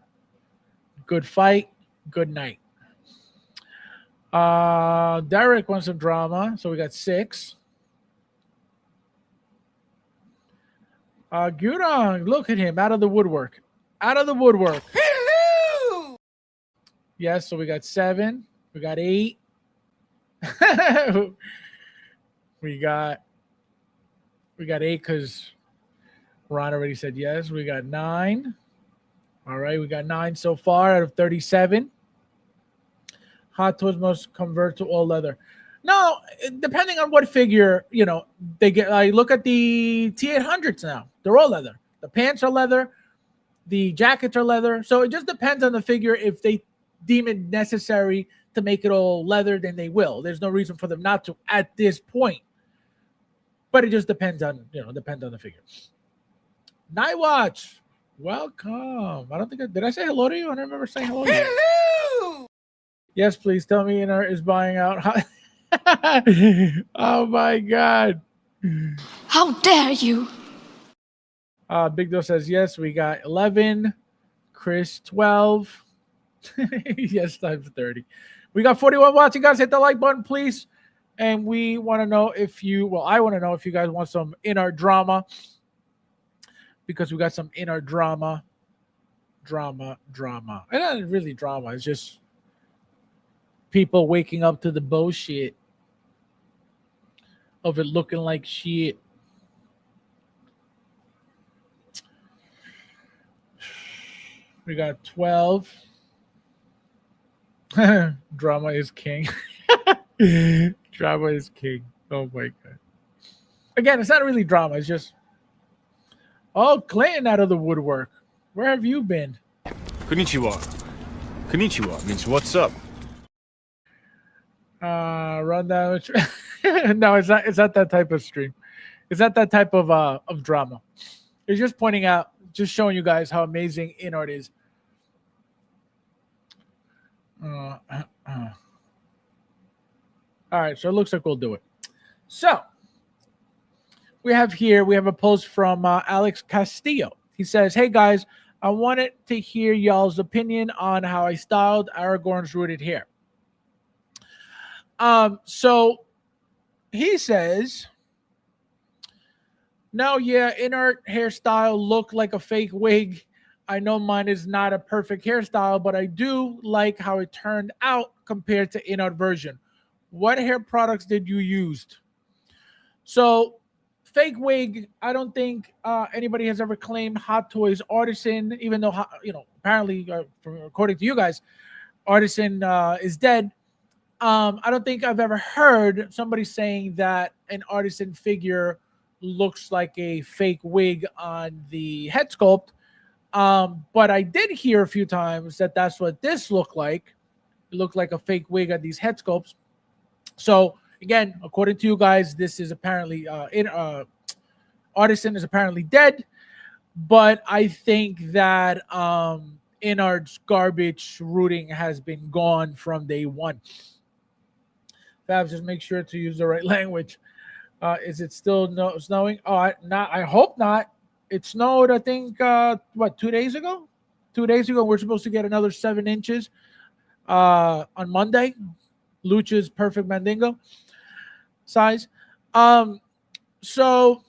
good fight, good night. Derek wants some drama. So we got 6. Gudong, look at him out of the woodwork. Out of the woodwork. Hello! Yes, so we got 7. We got 8. we got 8 because Ron already said yes. We got 9. All right, we got 9 so far out of 37. Hot Toys must convert to all leather. No, depending on what figure, they get. I look at the T800s now. They're all leather. The pants are leather. The jackets are leather. So it just depends on the figure. If they deem it necessary to make it all leather, then they will. There's no reason for them not to at this point. But it just depends on, depends on the figure. Night Watch, welcome. I don't think did I say hello to you? I don't remember saying hello to you. Hello! Yes, please tell me InArt is buying out. Oh my God. How dare you? Big Doe says yes. We got 11. Chris 12. Yes, times 30. We got 41 watching, guys. Hit the like button, please. And we want to know if I want to know if you guys want some InArt drama, because we got some InArt drama. And not really drama. It's just people waking up to the bullshit of it looking like shit. We got 12. Drama is king. Drama is king. Oh my god. Again, it's not really drama. It's just, oh, Clinton out of the woodwork. Where have you been? Konnichiwa. Konnichiwa means what's up. Rundown. No, it's not. It's not that type of stream. It's not that type of drama. It's just pointing out, just showing you guys how amazing InArt is. All right, so it looks like we'll do it. So we have a post from Alex Castillo. He says, "Hey guys, I wanted to hear y'all's opinion on how I styled Aragorn's rooted hair." So he says, "No, yeah, InArt hairstyle looked like a fake wig. I know mine is not a perfect hairstyle, but I do like how it turned out compared to InArt version. What hair products did you use?" So fake wig, I don't think anybody has ever claimed Hot Toys Artisan, even though, apparently, according to you guys, Artisan is dead. I don't think I've ever heard somebody saying that an Artisan figure looks like a fake wig on the head sculpt. But I did hear a few times that that's what this looked like. It looked like a fake wig on these head sculpts. So again, according to you guys, this is apparently Artisan is apparently dead. But I think that InArt's garbage rooting has been gone from day one. Fabs, just make sure to use the right language. Is it still snowing? Oh, I hope not. It snowed, I think, 2 days ago? 2 days ago, we're supposed to get another 7 inches on Monday. Lucha's perfect Mandingo size. So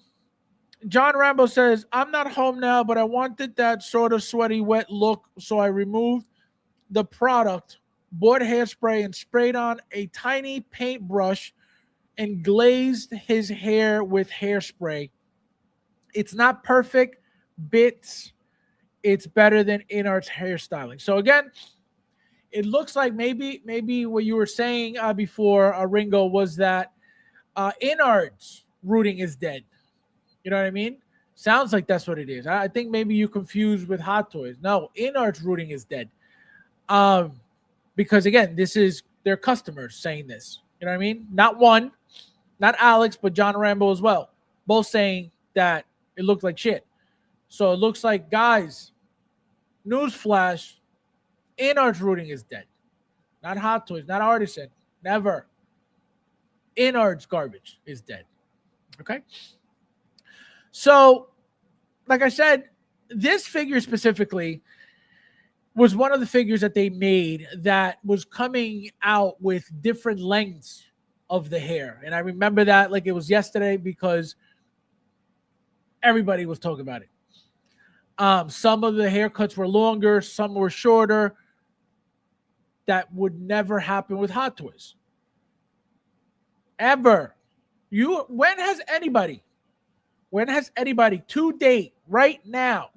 John Rambo says, "I'm not home now, but I wanted that sort of sweaty, wet look, so I removed the product, bought hairspray, and sprayed on a tiny paintbrush and glazed his hair with hairspray. It's not perfect bits. It's better than InArt's hairstyling." So again, it looks like maybe what you were saying before, Ringo, was that InArt's rooting is dead. You know what I mean? Sounds like that's what it is. I think maybe you confused with Hot Toys. No, InArt's rooting is dead. Because again, this is their customers saying this. You know what I mean? Not one, not Alex, but John Rambo as well. Both saying that it looked like shit. So it looks like, guys, newsflash, InArt's rooting is dead. Not Hot Toys, not Artisan. Never. InArt's garbage is dead. Okay? So, like I said, this figure specifically was one of the figures that they made that was coming out with different lengths of the hair. And I remember that like it was yesterday because everybody was talking about it. Some of the haircuts were longer, some were shorter. That would never happen with Hot Toys. Ever. When has anybody to date, right now,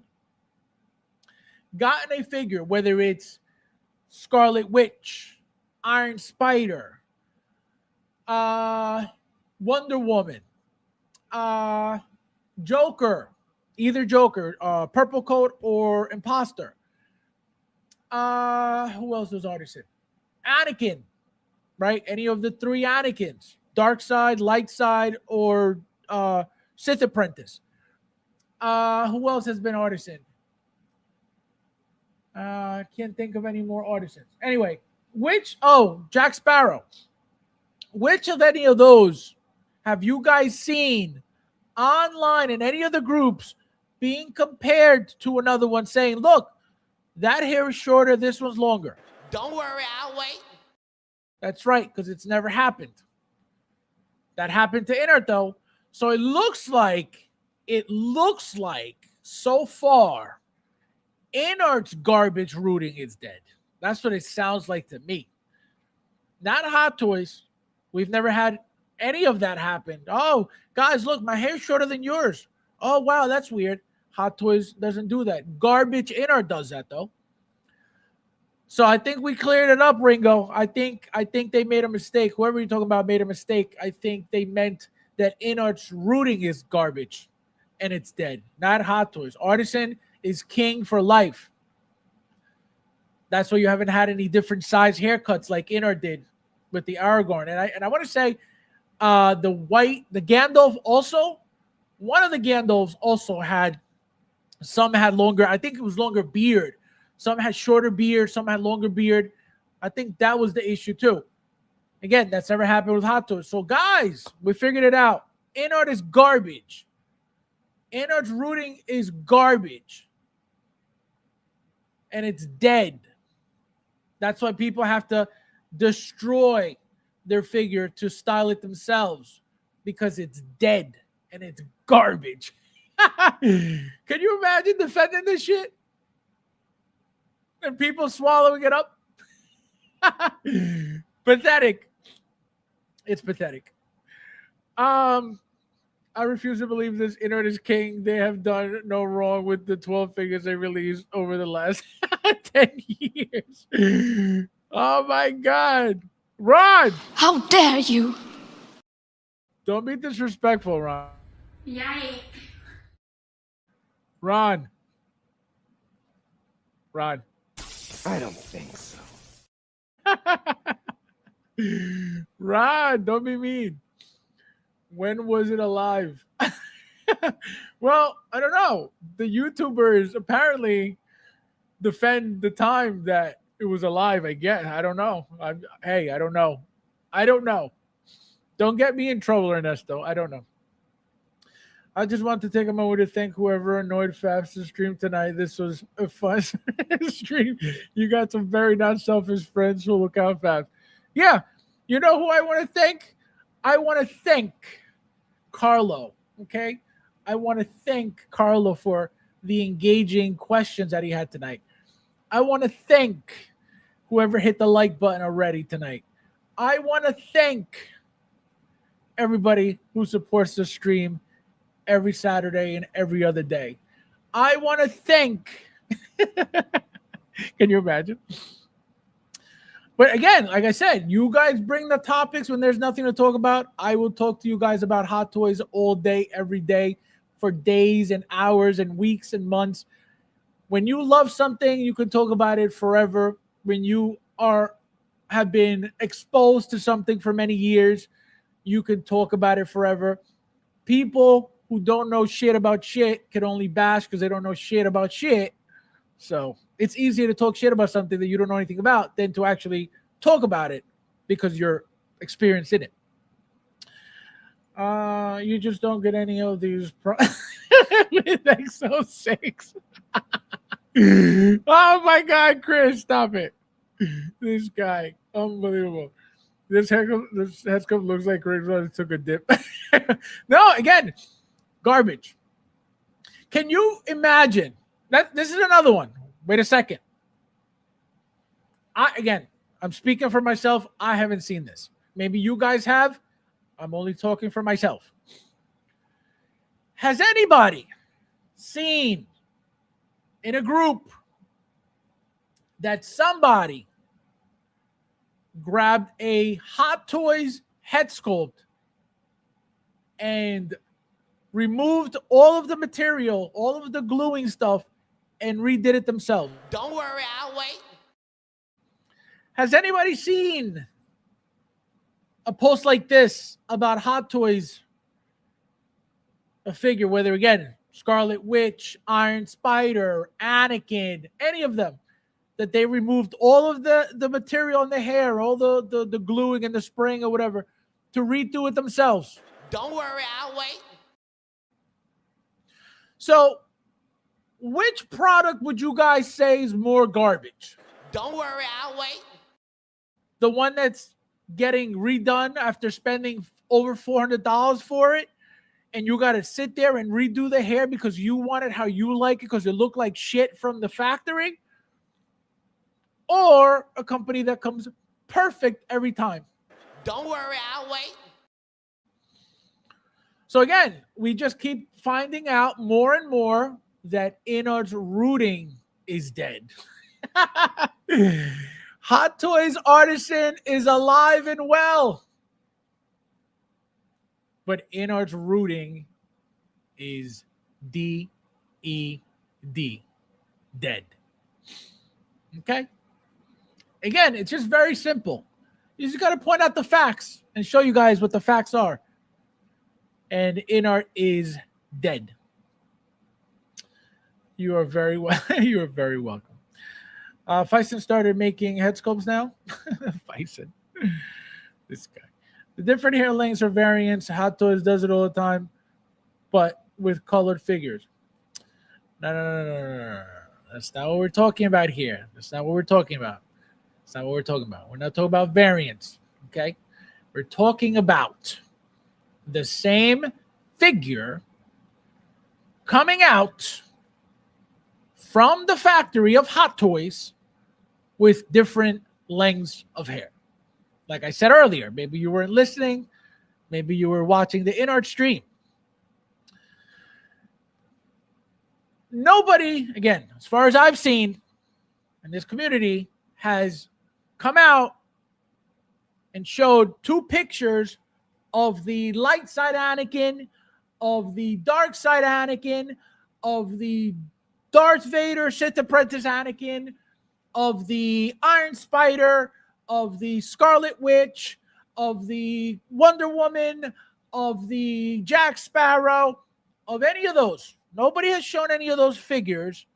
gotten a figure, whether it's Scarlet Witch, Iron Spider, Wonder Woman, Joker, either Joker, Purple Coat or Imposter. Who else was Artisan? Anakin, right? Any of the 3 Anakins, Dark Side, Light Side, or Sith Apprentice. Who else has been Artisan? Can't think of any more Artisans. Anyway, Jack Sparrow. Which of any of those have you guys seen online in any of the groups being compared to another one, saying, look, that hair is shorter, this one's longer? Don't worry, I'll wait. That's right, because it's never happened. That happened to InArt though. So it looks like so far InArt's garbage rooting is dead. That's what it sounds like to me. Not Hot Toys. We've never had any of that happen. Oh, guys, look, my hair's shorter than yours. Oh, wow, that's weird. Hot Toys doesn't do that. Garbage InArt does that, though. So I think we cleared it up, Ringo. I think they made a mistake. Whoever you're talking about made a mistake. I think they meant that InArt's rooting is garbage, and it's dead. Not Hot Toys. Artisan is king for life. That's why you haven't had any different size haircuts like InArt did with the Aragorn. And I want to say the Gandalf also, one of the Gandalfs also had, some had longer, I think it was longer beard. Some had shorter beard, some had longer beard. I think that was the issue too. Again, that's never happened with Hot Toys. So guys, we figured it out. InArt is garbage. InArt's rooting is garbage. And it's dead. That's why people have to destroy their figure to style it themselves, because it's dead and it's garbage. Can you imagine defending this shit? And people swallowing it up? Pathetic. It's pathetic. I refuse to believe this. InArt is king. They have done no wrong with the 12 figures they released over the last 10 years. Oh my God. Ron! How dare you? Don't be disrespectful, Ron. Yikes. Ron. I don't think so. Ron, don't be mean. When was it alive? Well, I don't know. The YouTubers apparently defend the time that it was alive, I guess. I don't know. I don't know. I don't know. Don't get me in trouble, Ernesto. I don't know. I just want to take a moment to thank whoever annoyed Fabs to stream tonight. This was a fun stream. You got some very non-selfish friends who look out, Fabs. Yeah. You know who I want to thank? I want to thank Carlo, okay? I want to thank Carlo for the engaging questions that he had tonight. I want to thank whoever hit the like button already tonight. I want to thank everybody who supports the stream every Saturday and every other day. I want to thank... Can you imagine? But again, like I said, you guys bring the topics when there's nothing to talk about. I will talk to you guys about Hot Toys all day, every day, for days and hours and weeks and months. When you love something, you can talk about it forever. When you have been exposed to something for many years, you can talk about it forever. People who don't know shit about shit can only bash because they don't know shit about shit. So it's easier to talk shit about something that you don't know anything about than to actually talk about it because you're experienced in it. You just don't get any of these with X06. Oh my God, Chris, stop it. This guy, unbelievable. This headcup looks like Chris took a dip. No, again, garbage. Can you imagine? This is another one. Wait a second. I'm speaking for myself. I haven't seen this. Maybe you guys have. I'm only talking for myself. Has anybody seen in a group that somebody grabbed a Hot Toys head sculpt and removed all of the material, all of the gluing stuff, and redid it themselves? Don't worry, I'll wait. Has anybody seen a post like this about Hot Toys, a figure, whether again, Scarlet Witch, Iron Spider, Anakin, any of them, that they removed all of the material in the hair, all the gluing and the spraying or whatever, to redo it themselves? Don't worry, I'll wait. So, which product would you guys say is more garbage? Don't worry, I'll wait. The one that's getting redone after spending over $400 for it, and you got to sit there and redo the hair because you want it how you like it because it looked like shit from the factory, or a company that comes perfect every time. Don't worry, I'll wait. So again, we just keep finding out more and more that InArt's rooting is dead. Hot Toys Artisan is alive and well, but InArt's rooting is D-E-D, dead. Okay? Again, it's just very simple. You just got to point out the facts and show you guys what the facts are. And InArt is dead. You are very you are very welcome. Fyson started making head sculpts now. Fyson, this guy. The different hair lengths or variants. Hot Toys does it all the time, but with colored figures. No. That's not what we're talking about here. That's not what we're talking about. That's not what we're talking about. We're not talking about variants. Okay, we're talking about the same figure coming out from the factory of Hot Toys with different lengths of hair. Like I said earlier, maybe you weren't listening, maybe you were watching the InArt stream. Nobody, again, as far as I've seen in this community, has come out and showed two pictures of the light side Anakin, of the dark side Anakin, of the Darth Vader Sith Apprentice Anakin, of the Iron Spider, of the Scarlet Witch, of the Wonder Woman, of the Jack Sparrow, of any of those. Nobody has shown any of those figures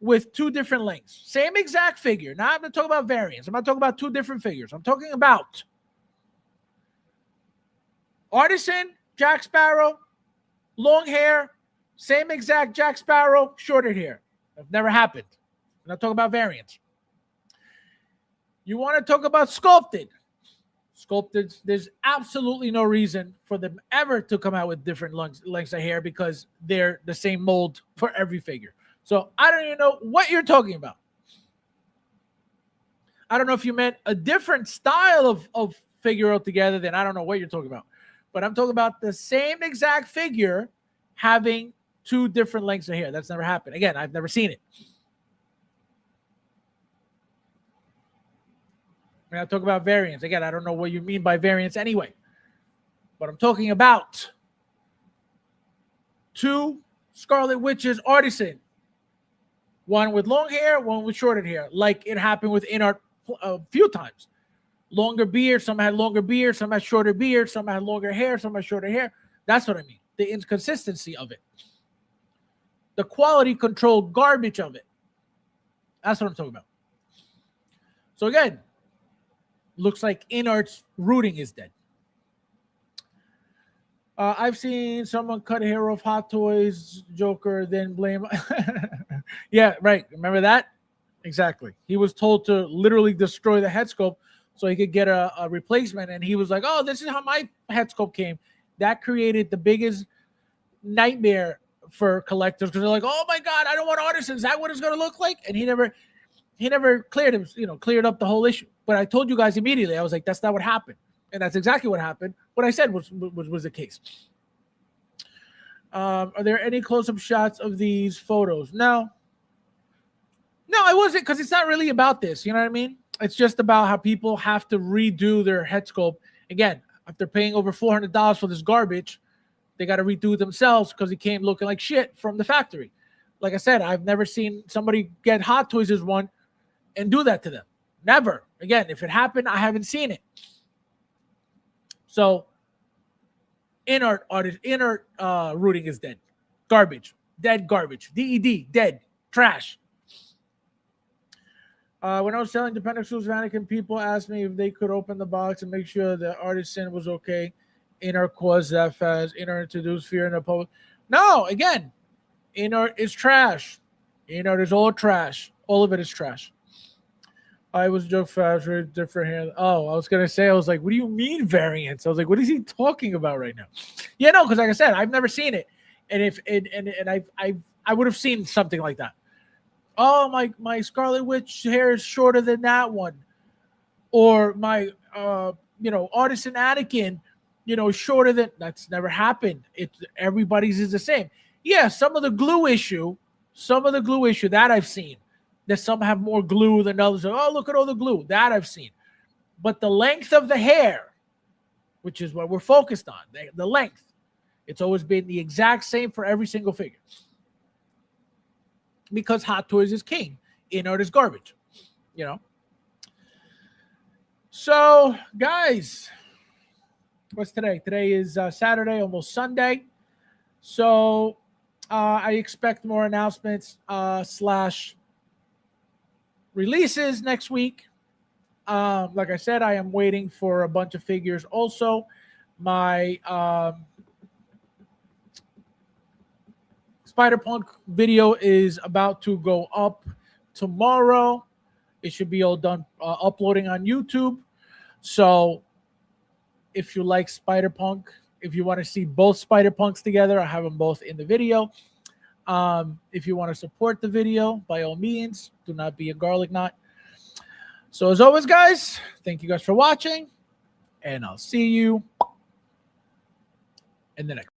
with two different lengths. Same exact figure. Now I'm going to talk about variants. I'm not talking about two different figures. I'm talking about Artisan, Jack Sparrow, long hair, same exact Jack Sparrow, shorter hair. That's never happened. I'm not talking about variants. You want to talk about sculpted. Sculpted, there's absolutely no reason for them ever to come out with different lengths of hair because they're the same mold for every figure. So I don't even know what you're talking about. I don't know if you meant a different style of figure altogether, then I don't know what you're talking about. But I'm talking about the same exact figure having two different lengths of hair. That's never happened. Again, I've never seen it. When I talk about variants, again, I don't know what you mean by variants anyway. But I'm talking about two Scarlet Witches Artisan. One with long hair, one with shorter hair, like it happened with InArt a few times. Longer beard, some had longer beard, some had shorter beard, some had longer hair, some had shorter hair. That's what I mean. The inconsistency of it. The quality control garbage of it. That's what I'm talking about. So again, looks like InArt's rooting is dead. I've seen someone cut hair off Hot Toys Joker, then blame. Yeah, right. Remember that? Exactly. He was told to literally destroy the head sculpt so he could get a replacement. And he was like, oh, this is how my head sculpt came. That created the biggest nightmare for collectors because they're like, oh my God, I don't want artisans. Is that what it's going to look like? And he never cleared him, cleared up the whole issue. But I told you guys immediately, I was like, that's not what happened. And that's exactly what happened. What I said was the case. Are there any close-up shots of these photos? No, I wasn't, because it's not really about this. You know what I mean? It's just about how people have to redo their head sculpt. Again, after paying over $400 for this garbage, they got to redo it themselves because it came looking like shit from the factory. Like I said, I've never seen somebody get Hot Toys as one and do that to them. Never. Again, if it happened, I haven't seen it. So, InArt rooting is dead. Garbage. Dead garbage. DED. Dead. Trash. When I was selling Dependent Shoes Vatican, people asked me if they could open the box and make sure the artisan was okay. InArt caused that fast. InArt introduced fear in the public. No, again, InArt is trash. InArt is all trash. All of it is trash. I was joke faster, different hand. Oh, I was gonna say, I was like, what do you mean variants? I was like, what is he talking about right now? Yeah, no, because like I said, I've never seen it, and if I would have seen something like that. Oh, my Scarlet Witch hair is shorter than that one, or my Artisan Anakin, shorter than that's never happened. Everybody's is the same. Yeah, some of the glue issue that I've seen. That some have more glue than others. Oh, look at all the glue. That I've seen. But the length of the hair, which is what we're focused on, the length, it's always been the exact same for every single figure. Because Hot Toys is king. InArt is garbage. So, guys, what's today? Today is Saturday, almost Sunday. So, I expect more announcements / releases next week. Like I said, I am waiting for a bunch of figures. Also, my Spider-Punk video is about to go up tomorrow. It should be all done uploading on YouTube. So if you like Spider-Punk, if you want to see both Spider-Punks together, I have them both in the video. If you want to support the video, by all means, do not be a garlic knot. So as always, guys, thank you guys for watching, and I'll see you in the next